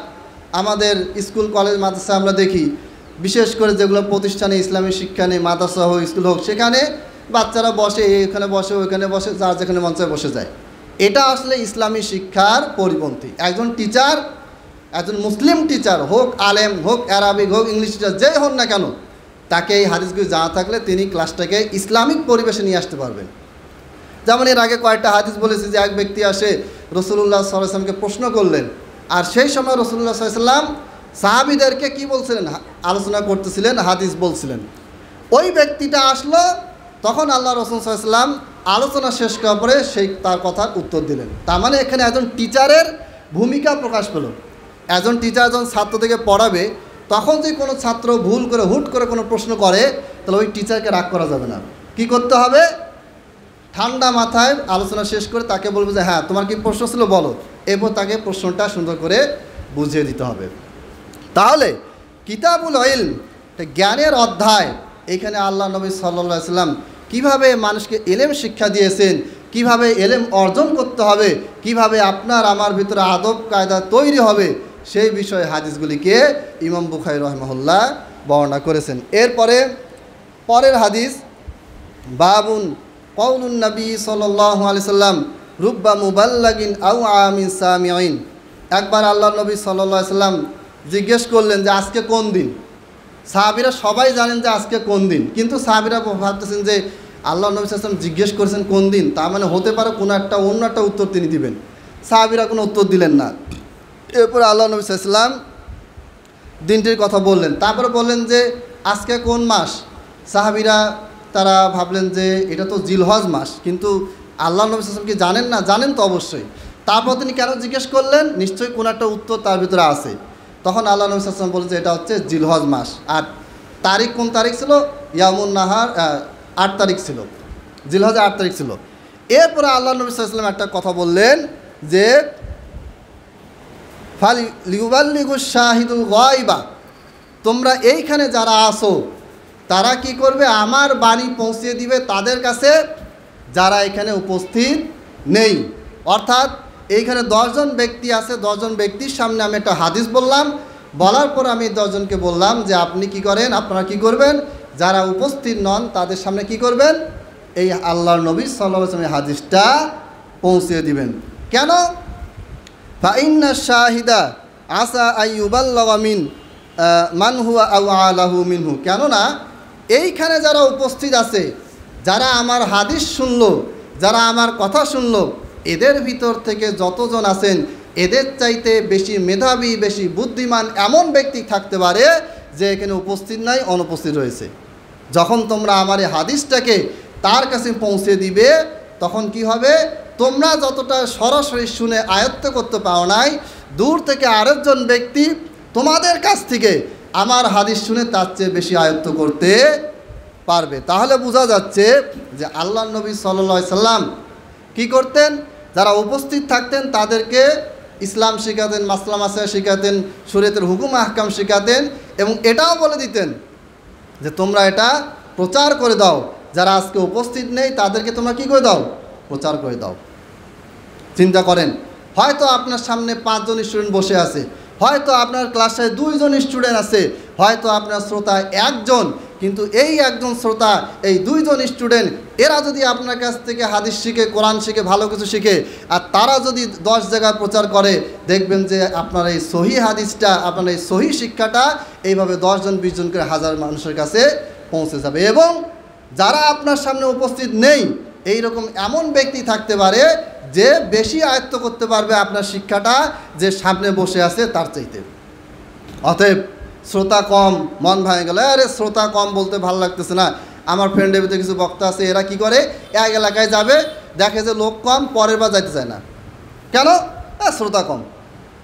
আমাদের স্কুল কলেজ মাদ্রাসা আমরা দেখি, বিশেষ করে যেগুলো প্রতিষ্ঠানে ইসলামী শিক্ষা নেই, মাদ্রাসা হোক স্কুল হোক, সেখানে বাচ্চারা বসে, এখানে বসে, ওইখানে বসে, যার যেখানে মন চায় বসে যায়। এটা আসলে ইসলামী শিক্ষার পরিপন্থী। একজন টিচার, একজন মুসলিম টিচার হোক, আলেম হোক, অ্যারাবিক হোক, ইংলিশ টিচার যেই হন না কেন, তাকে এই হাদিসগুলি জানা থাকলে তিনি ক্লাসটাকে ইসলামিক পরিবেশে নিয়ে আসতে পারবেন। যেমন এর আগে কয়েকটা হাদিস বলেছে যে এক ব্যক্তি আসে রাসূলুল্লাহ সাল্লাল্লাহু আলাইহি ওয়াসাল্লামকে প্রশ্ন করলেন, আর সেই সময় রাসূলুল্লাহ সাল্লাল্লাহু আলাইহি ওয়াসাল্লাম সাহাবীদেরকে কি বলছিলেন? আলোচনা করতেছিলেন, হাদিস বলছিলেন। ওই ব্যক্তিটা আসলো, তখন আল্লাহ রাসূল সাল্লাল্লাহু আলাইহি ওয়াসাল্লাম আলোচনা শেষ করার পরে সেই তার কথার উত্তর দিলেন। তার মানে এখানে একজন টিচারের ভূমিকা প্রকাশ পেল। একজন টিচার যখন ছাত্রদেরকে পড়াবে, তখন যদি কোনো ছাত্র ভুল করে হুট করে কোনো প্রশ্ন করে, তাহলে ওই টিচারকে রাগ করা যাবে না। কি করতে হবে? ঠান্ডা মাথায় আলোচনা শেষ করে তাকে বলবে যে হ্যাঁ তোমার কি প্রশ্ন ছিল বলো, এরপর তাকে প্রশ্নটা সুন্দর করে বুঝিয়ে দিতে হবে। তাহলে কিতাবুল ইলম, জ্ঞানের অধ্যায়, এখানে আল্লাহ নবী সাল্লাল্লাহু আলাইহি ওয়াসাল্লাম কীভাবে মানুষকে ইলম শিক্ষা দিয়েছেন, কিভাবে ইলম অর্জন করতে হবে, কিভাবে আপনার আমার ভিতরে আদব কায়দা তৈরি হবে, সেই বিষয়ে হাদিসগুলিকে ইমাম বুখারী রাহিমাহুল্লাহ বর্ণনা করেছেন। এরপরে পরের হাদিস, বাবুন কওলুন নবী সাল্লাল্লাহু আলাইহি সাল্লাম রুব্বা মুবাল্লাগিন আও আমিন সামিঈন। একবার আল্লাহ নবী সাল্লাল্লাহু আলাইহি সাল্লাম জিজ্ঞেস করলেন যে আজকে কোন দিন। সাহাবীরা সবাই জানেন যে আজকে কোন দিন, কিন্তু সাহাবীরা ভাবতেছেন যে আল্লাহ নবী সাল্লাল্লাহু আলাইহি সাল্লাম জিজ্ঞেস করেছেন কোন দিন, তার মানে হতে পারে কোনো একটা অন্য একটা উত্তর তিনি দিবেন। সাহাবীরা কোনো উত্তর দিলেন না। এরপরে আল্লাহ নবী সাল্লাল্লাহু আলাইহি সাল্লাম দিনটির কথা বললেন। তারপরে বললেন যে আজকে কোন মাস। সাহাবীরা তারা ভাবলেন যে এটা তো জিলহজ মাস, কিন্তু আল্লাহ নবী সাল্লাল্লাহু আলাইহি ওয়াসাল্লাম কি জানেন না? জানেন তো অবশ্যই। তারপর তিনি কেন জিজ্ঞেস করলেন? নিশ্চয়ই কোনো একটা উত্তর তার ভিতরে আছে। তখন আল্লাহ নবী সাল্লাল্লাহু আলাইহি ওয়াসাল্লাম বললেন যে এটা হচ্ছে জিলহজ মাস। আর তারিখ কোন তারিখ ছিল? ইয়ামুন নাহার 8 তারিখ ছিল, জিলহজের 8 তারিখ ছিল। এরপরে আল্লাহ নবী সাল্লাল্লাহু আলাইহি ওয়াসাল্লাম একটা কথা বললেন যে ফালিউবাল্লিগুশ শাহিদুল গায়বা, তোমরা এইখানে যারা আসো তারা কি করবে? আমার বাণী পৌঁছে দিবে তাদের কাছে যারা এখানে উপস্থিত নেই। অর্থাৎ এইখানে 10 জন ব্যক্তি আছে, 10 জন ব্যক্তির সামনে আমি একটা হাদিস বললাম, বলার পর আমি 10 জনকে বললাম যে আপনি কি করেন, আপনারা কি করবেন, যারা উপস্থিত নন তাদের সামনে কি করবেন? এই আল্লাহর নবী সাল্লাল্লাহু আলাইহি ওয়াসাল্লাম হাদিসটা পৌঁছে দিবেন। কেন? ফাইন্না শাহিদা আসা আইয়ুবাল্লাগা মিন মান হুয়া আও আলাহু মিনহু, কেননা এইখানে যারা উপস্থিত আছে, যারা আমার হাদিস শুনলো, যারা আমার কথা শুনলো, এদের ভিতর থেকে যতজন আছেন এদের চাইতে বেশি মেধাবী, বেশি বুদ্ধিমান এমন ব্যক্তি থাকতে পারে যে এখানে উপস্থিত নাই, অনুপস্থিত রয়েছে। যখন তোমরা আমার এই হাদিসটাকে তার কাছে পৌঁছে দিবে তখন কি হবে? তোমরা যতটা সরাসরি শুনে আয়ত্ত করতে পারো নাই, দূর থেকে আরেকজন ব্যক্তি তোমাদের কাছ থেকে আমার হাদিস শুনে তার চেয়ে বেশি আয়ত্ত করতে পারবে। তাহলে বোঝা যাচ্ছে যে আল্লাহ নবী সাল্লাল্লাহু আলাইহি সাল্লাম কী করতেন? যারা উপস্থিত থাকতেন তাদেরকে ইসলাম শেখাতেন, মাসলা মাসাইল শেখাতেন, শরীয়তের হুকুম আহকাম শেখাতেন এবং এটাও বলে দিতেন যে তোমরা এটা প্রচার করে দাও, যারা আজকে উপস্থিত নেই তাদেরকে তোমরা কি করে দাও? প্রচার করে দাও। চিন্তা করেন, হয়তো আপনার সামনে 5 জন স্টুডেন্ট বসে আছে, হয়তো আপনার ক্লাসে 2 জন স্টুডেন্ট আছে, হয়তো আপনার শ্রোতা 1 জন, কিন্তু এই 1 জন শ্রোতা, এই 2 জন স্টুডেন্ট, এরা যদি আপনার কাছ থেকে হাদিস শিখে, কোরআন শিখে, ভালো কিছু শিখে, আর তারা যদি 10 জায়গায় প্রচার করে, দেখবেন যে আপনার এই সহি হাদিসটা, আপনার এই সহি শিক্ষাটা এইভাবে 10 জন 20 জন করে হাজার মানুষের কাছে পৌঁছে যাবে। এবং যারা আপনার সামনে উপস্থিত নেই এই রকম এমন ব্যক্তি থাকতে পারে যে বেশি আয়ত্ত করতে পারবে আপনার শিক্ষাটা যে সামনে বসে আছে তার চাইতে। অতএব শ্রোতা কম, মন ভেঙে গেল, আরে শ্রোতা কম বলতে ভালো লাগতেছে না, আমার ফ্রেন্ডের ভিতরে কিছু বক্তা আছে, এরা কি করে, এক এলাকায় যাবে, দেখে যে লোক কম, পরের বার যাইতে চায় না। কেন? শ্রোতা কম।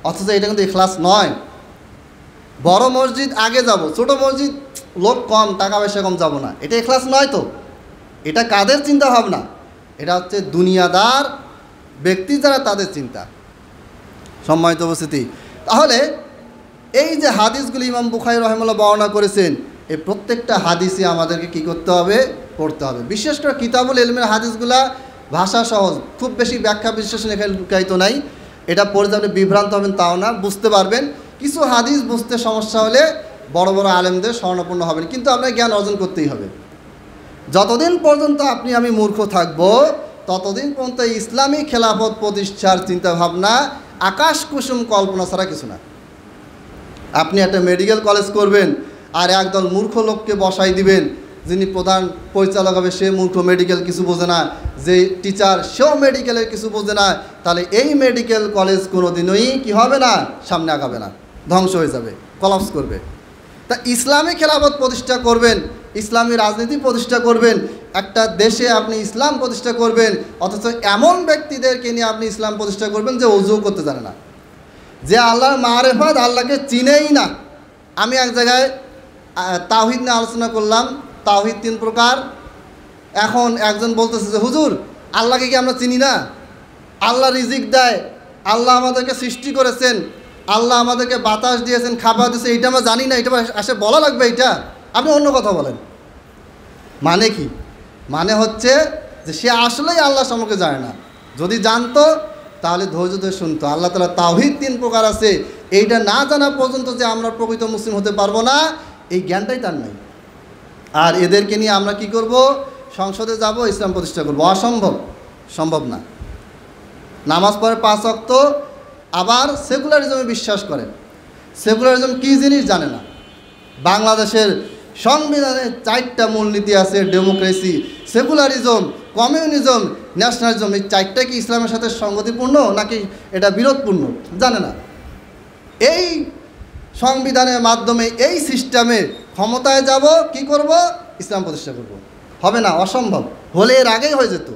অথচ এটা কিন্তু ইখলাস নয়। বড় মসজিদ আগে যাব, ছোট মসজিদ লোক কম, টাকা পয়সা কম যাব না, এটা ইখলাস নয় তো। এটা কাদের চিন্তা ভাবনা? এটা হচ্ছে দুনিয়াদার ব্যক্তি যারা, তাদের চিন্তা। সম্মানিত উপস্থিতি, তাহলে এই যে হাদিসগুলি ইমাম বুখারী রাহিমাহুল্লাহ বর্ণনা করেছেন, এই প্রত্যেকটা হাদিসই আমাদেরকে কি করতে হবে? পড়তে হবে। বিশেষ করে কিতাবুল ইলমের হাদিসগুলা ভাষা সহজ, খুব বেশি ব্যাখ্যা বিশ্লেষণ এখানে লুকায়িত নাই। এটা পড়ে আপনি বিভ্রান্ত হবেন তাও না, বুঝতে পারবেন। কিছু হাদিস বুঝতে সমস্যা হলে বড় বড় আলেমদের শরণাপন্ন হবেন, কিন্তু আপনার জ্ঞান অর্জন করতেই হবে। যতদিন পর্যন্ত আপনি আমি মূর্খ থাকব ততদিন পর্যন্ত ইসলামী খেলাফত প্রতিষ্ঠার চিন্তাভাবনা আকাশ কুসুম কল্পনা ছাড়া কিছু না। আপনি একটা মেডিকেল কলেজ করবেন আর একদল মূর্খ লোককে বসাই দিবেন, যিনি প্রধান পরিচালক হবে সে মূর্খ, মেডিকেল কিছু বোঝে না, যে টিচার সেও মেডিকেলের কিছু বোঝে না, তাহলে এই মেডিকেল কলেজ কোনোদিনই কি হবে না? সামনে আগাবে না, ধ্বংস হয়ে যাবে, কলাপস করবে। তা ইসলামী খেলাফত প্রতিষ্ঠা করবেন, ইসলামী রাজনীতি প্রতিষ্ঠা করবেন, একটা দেশে আপনি ইসলাম প্রতিষ্ঠা করবেন, অথচ এমন ব্যক্তিদেরকে নিয়ে আপনি ইসলাম প্রতিষ্ঠা করবেন যে ওযু করতে জানে না, যে আল্লাহর মারেফত, আল্লাহকে চিনেই না। আমি এক জায়গায় তাওহীদ নিয়ে আলোচনা করলাম, তাওহীদ 3 প্রকার। এখন একজন বলতেছে যে হুজুর আল্লাহকে কি আমরা চিনি না? আল্লাহ রিজিক দেয়, আল্লাহ আমাদেরকে সৃষ্টি করেছেন, আল্লাহ আমাদেরকে বাতাস দিয়েছেন, খাবার দিয়েছে, এইটা আমরা জানি না, এটা আসে বলা লাগবে এইটা? আপনি অন্য কথা বলেন। মানে কি? মানে হচ্ছে যে সে আসলেই আল্লাহ সম্পর্কে জানে না। যদি জানতো তাহলে ধৈর্য ধরে শুনতো। আল্লাহ তাআলা তাওহীদ 3 প্রকার আছে, এইটা না জানা পর্যন্ত যে আমরা প্রকৃত মুসলিম হতে পারবো না, এই জ্ঞানটাই তার নাই। আর এদেরকে নিয়ে আমরা কি করব? সংসদে যাব, ইসলাম প্রতিষ্ঠা করব। অসম্ভব, সম্ভব না। নামাজ পড়ে 5 ওয়াক্ত, আবার সেকুলারিজমে বিশ্বাস করেন। সেকুলারিজম কী জিনিস জানে না। বাংলাদেশের সংবিধানে 4টা মূলনীতি আছে, ডেমোক্রেসি, সেকুলারিজম, কমিউনিজম, ন্যাশনালিজম। এই 4টা কি ইসলামের সাথে সঙ্গতিপূর্ণ নাকি এটা বিরোধপূর্ণ? জানে না। এই সংবিধানের মাধ্যমে, এই সিস্টেমে ক্ষমতায় যাব, কি করব? ইসলাম প্রতিষ্ঠা করব। হবে না, অসম্ভব। হলে এর আগেই হয়ে যেত।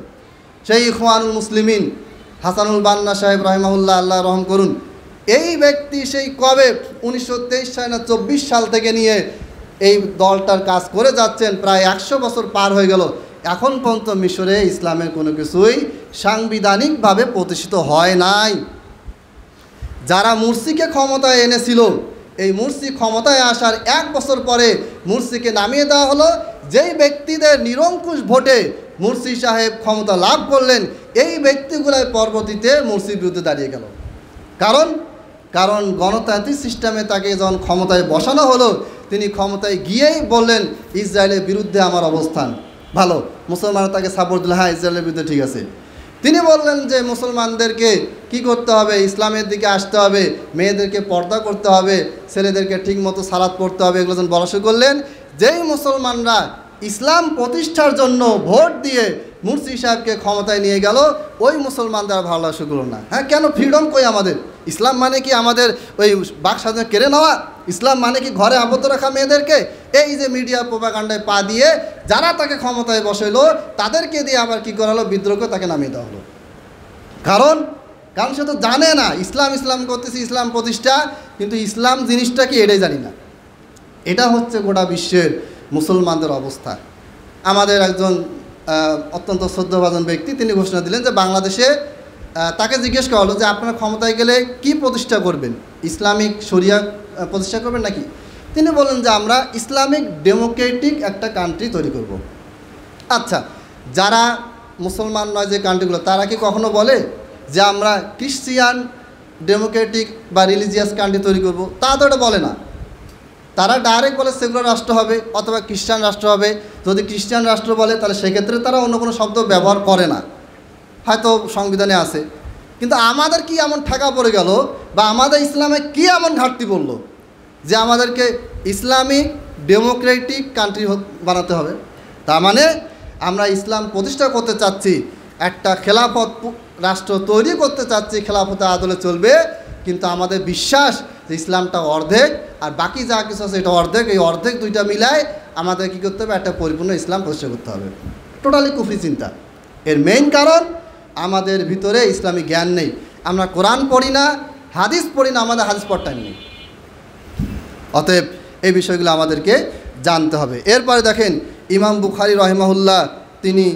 সেই ইখওয়ানুল মুসলিমিন হাসানুল বান্না সাহেব রাহিমাহুল্লাহ, আল্লাহ রহম করুন, এই ব্যক্তি সেই কবে 1923 সাল না 24 সাল থেকে নিয়ে এই দলটার কাজ করে যাচ্ছেন, প্রায় 100 বছর পার হয়ে গেল, এখন পর্যন্ত মিশরে ইসলামের কোনো কিছুই সাংবিধানিকভাবে প্রতিষ্ঠিত হয় নাই। যারা মুরসিকে ক্ষমতায় এনেছিল, এই মুরসি ক্ষমতায় আসার 1 বছর পরে মুরসিকে নামিয়ে দেওয়া হলো। যেই ব্যক্তিদের নিরঙ্কুশ ভোটে মুরসি সাহেব ক্ষমতা লাভ করলেন, এই ব্যক্তিগুলাই পরবর্তীতে মুরসির বিরুদ্ধে দাঁড়িয়ে গেল। কারণ গণতান্ত্রিক সিস্টেমে তাকে যখন ক্ষমতায় বসানো হলো, তিনি ক্ষমতায় গিয়েই বললেন ইসরায়েলের বিরুদ্ধে আমার অবস্থান ভালো। মুসলমানরা তাকে সাপোর্ট দিল, হ্যাঁ ইসরায়েলের বিরুদ্ধে ঠিক আছে। তিনি বললেন যে মুসলমানদেরকে কি করতে হবে, ইসলামের দিকে আসতে হবে, মেয়েদেরকে পর্দা করতে হবে, ছেলেদেরকে ঠিকমতো সালাত পড়তে হবে, এগুলো যখন বলা শুরু করলেন, যেই মুসলমানরা ইসলাম প্রতিষ্ঠার জন্য ভোট দিয়ে মুরসি সাহেবকে ক্ষমতায় নিয়ে গেল, ওই মুসলমানদের ভালো লাগা শুরু করলো না। হ্যাঁ, কেন ফ্রিডম কই আমাদের? ইসলাম মানে কি আমাদের ওই বাক স্বাধীনতা কেড়ে নেওয়া? ইসলাম মানে কি ঘরে আবদ্ধ রাখা মেয়েদেরকে? এই যে মিডিয়া প্রোপাগান্ডায় পা দিয়ে যারা তাকে ক্ষমতায় বসাইলো, তাদেরকে দিয়ে আবার কি করা হলো, বিদ্রোহ তাকে নামিয়ে দেওয়া হলো। কারণ সে তো জানে না ইসলাম করতেছি, ইসলাম প্রতিষ্ঠা, কিন্তু ইসলাম জিনিসটা কি এটাই জানি না। এটা হচ্ছে গোটা বিশ্বের মুসলমানদের অবস্থা। আমাদের একজন অত্যন্ত শ্রদ্ধাভাজন ব্যক্তি, তিনি ঘোষণা দিলেন যে বাংলাদেশে তাকে জিজ্ঞেস করা হলো যে আপনারা ক্ষমতায় গেলে কি প্রতিষ্ঠা করবেন, ইসলামিক শরিয়া প্রতিষ্ঠা করবেন নাকি? তিনি বললেন যে আমরা ইসলামিক ডেমোক্রেটিক একটা কান্ট্রি তৈরি করব। আচ্ছা, যারা মুসলমান নয় যে কান্ট্রিগুলো, তারা কি কখনো বলে যে আমরা ক্রিশ্চিয়ান ডেমোক্রেটিক বা রিলিজিয়াস কান্ট্রি তৈরি করব? তা তো এটা বলে না। তারা ডাইরেক্ট বলে সেকুলার রাষ্ট্র হবে অথবা খ্রিস্টান রাষ্ট্র হবে। যদি খ্রিস্টান রাষ্ট্র বলে তাহলে সেক্ষেত্রে তারা অন্য কোনো শব্দ ব্যবহার করে না, হয়তো সংবিধানে আছে। কিন্তু আমাদের কি এমন ঠেকা পড়ে গেল, বা আমাদের ইসলামে কি এমন ঘাটতি পড়ল যে আমাদেরকে ইসলামিক ডেমোক্রেটিক কান্ট্রি বানাতে হবে? তার মানে আমরা ইসলাম প্রতিষ্ঠা করতে চাচ্ছি, একটা খেলাফত রাষ্ট্র তৈরি করতে চাচ্ছি, খেলাফতে আদলে চলবে, কিন্তু আমাদের বিশ্বাস যে ইসলামটা অর্ধেক আর বাকি যা কিছু আছে এটা অর্ধেক। এই অর্ধেক দুইটা মিলায় আমাদের কী করতে হবে, একটা পরিপূর্ণ ইসলাম প্রতিষ্ঠা করতে হবে। টোটালি কুফরি চিন্তা। এর মেইন কারণ আমাদের ভিতরে ইসলামী জ্ঞান নেই। আমরা কোরআন পড়ি না, হাদিস পড়ি না, আমাদের হাদিস পড়ার টাইম নেই। অতএব এই বিষয়গুলো আমাদেরকে জানতে হবে। এরপরে দেখেন ইমাম বুখারী রহিমাহুল্লাহ তিনি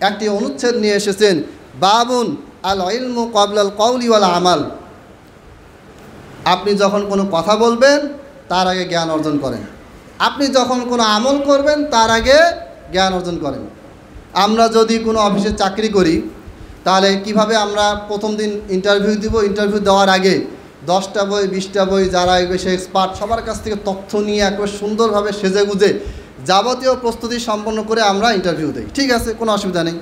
একটি অনুচ্ছেদ নিয়ে এসেছেন, বাবুন আল ইলমু ক্বাবলাল কওলি ওয়াল আমাল। আপনি যখন কোনো কথা বলবেন তার আগে জ্ঞান অর্জন করেন, আপনি যখন কোনো আমল করবেন তার আগে জ্ঞান অর্জন করেন। আমরা যদি কোনো অফিসে চাকরি করি তাহলে কিভাবে আমরা প্রথম দিন ইন্টারভিউ দিব, ইন্টারভিউ দেওয়ার আগে 10টা বই 20টা বই যারা বেশি এক্সপার্ট সবার কাছ থেকে তথ্য নিয়ে একবার সুন্দরভাবে সেজে গুজে যাবতীয় প্রস্তুতি সম্পন্ন করে আমরা ইন্টারভিউ দিই। ঠিক আছে, কোনো অসুবিধা নেই।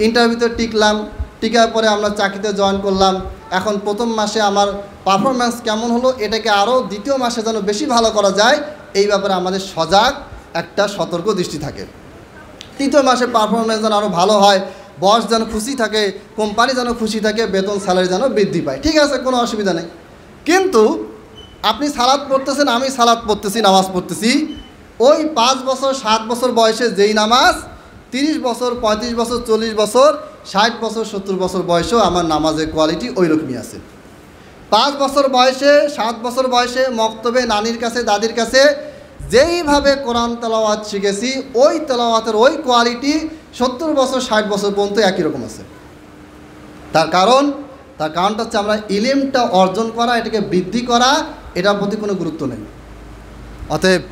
ইন্টারভিউতে টিকলাম, টিকার পরে আমরা চাকরিতে জয়েন করলাম। এখন প্রথম মাসে আমার পারফরম্যান্স কেমন হলো, এটাকে আরও দ্বিতীয় মাসে যেন বেশি ভালো করা যায়, এই ব্যাপারে আমাদের সজাগ একটা সতর্ক দৃষ্টি থাকে। তৃতীয় মাসে পারফরম্যান্স যেন আরও ভালো হয়, বস যেন খুশি থাকে, কোম্পানি যেন খুশি থাকে, বেতন স্যালারি যেন বৃদ্ধি পায়। ঠিক আছে, কোনো অসুবিধা নেই। কিন্তু আপনি সালাত পড়তেছেন, আমি সালাত পড়তেছি, নামাজ পড়তেছি, ওই 5 বছর 7 বছর বয়সে যেই নামাজ 30 বছর 35 বছর 40 বছর 60 বছর 70 বছর বয়সেও আমার নামাজের কোয়ালিটি ওই রকমই আছে। 5 বছর বয়সে 7 বছর বয়সে মক্তবে নানির কাছে দাদির কাছে যেইভাবে কোরআন তেলাওয়াত শিখেছি, ওই তেলাওয়াতের ওই কোয়ালিটি 70 বছর 60 বছর পর্যন্ত একই রকম আছে। তার কারণটা হচ্ছে আমরা ইলমটা অর্জন করা, এটাকে বৃদ্ধি করা, এটার প্রতি কোনো গুরুত্ব নেই। অতএব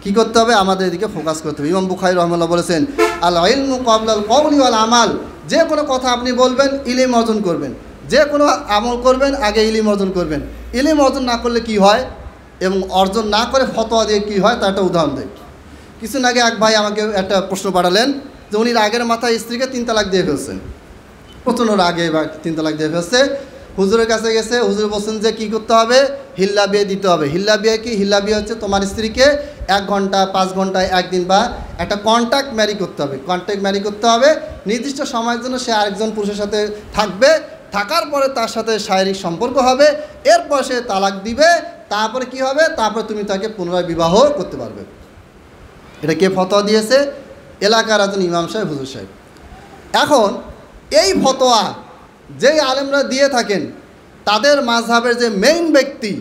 কী করতে হবে, আমাদের এদিকে ফোকাস করতে হবে। ইমাম বুখারী রাহিমাহুল্লাহ বলেছেন আল ইলমু ক্বাবলাল কওলি ওয়াল আমাল। যে কোনো কথা আপনি বলবেন ইলম অর্জন করবেন, যে কোনো আমল করবেন আগে ইলম অর্জন করবেন। ইলম অর্জন না করলে কি হয় এবং অর্জন না করে ফতোয়া দিয়ে কী হয় তার একটা উদাহরণ দেয়। কিছুদিন আগে এক ভাই আমাকে একটা প্রশ্ন পাঠালেন যে উনি রাগের মাথায় স্ত্রীকে 3 তালাক দিয়ে ফেলছেন, প্রচণ্ড রাগে বা 3 তালাক দিয়ে ফেলছে। হুজুরের কাছে গেছে, হুজুর বলছেন যে কী করতে হবে, হিল্লা বিয়ে দিতে হবে। হিল্লা বিয়ে কি? হিল্লা বিয়ে হচ্ছে তোমার স্ত্রীকে 1 ঘন্টা 5 ঘন্টায় একদিন বা একটা কন্ট্যাক্ট ম্যারি করতে হবে। কন্ট্যাক্ট ম্যারি করতে হবে, নির্দিষ্ট সময়ের জন্য সে আরেকজন পুরুষের সাথে থাকবে, থাকার পরে তার সাথে শারীরিক সম্পর্ক হবে, এরপর সে তালাক দিবে, তারপরে কি হবে, তারপরে তুমি তাকে পুনরায় বিবাহ করতে পারবে। এটা কে ফতোয়া দিয়েছে? এলাকার একজন ইমাম সাহেব, হুজুর সাহেব। এখন এই ফতোয়া যেই আলেমরা দিয়ে থাকেন, তাদের মাযহাবের যে মেইন ব্যক্তি,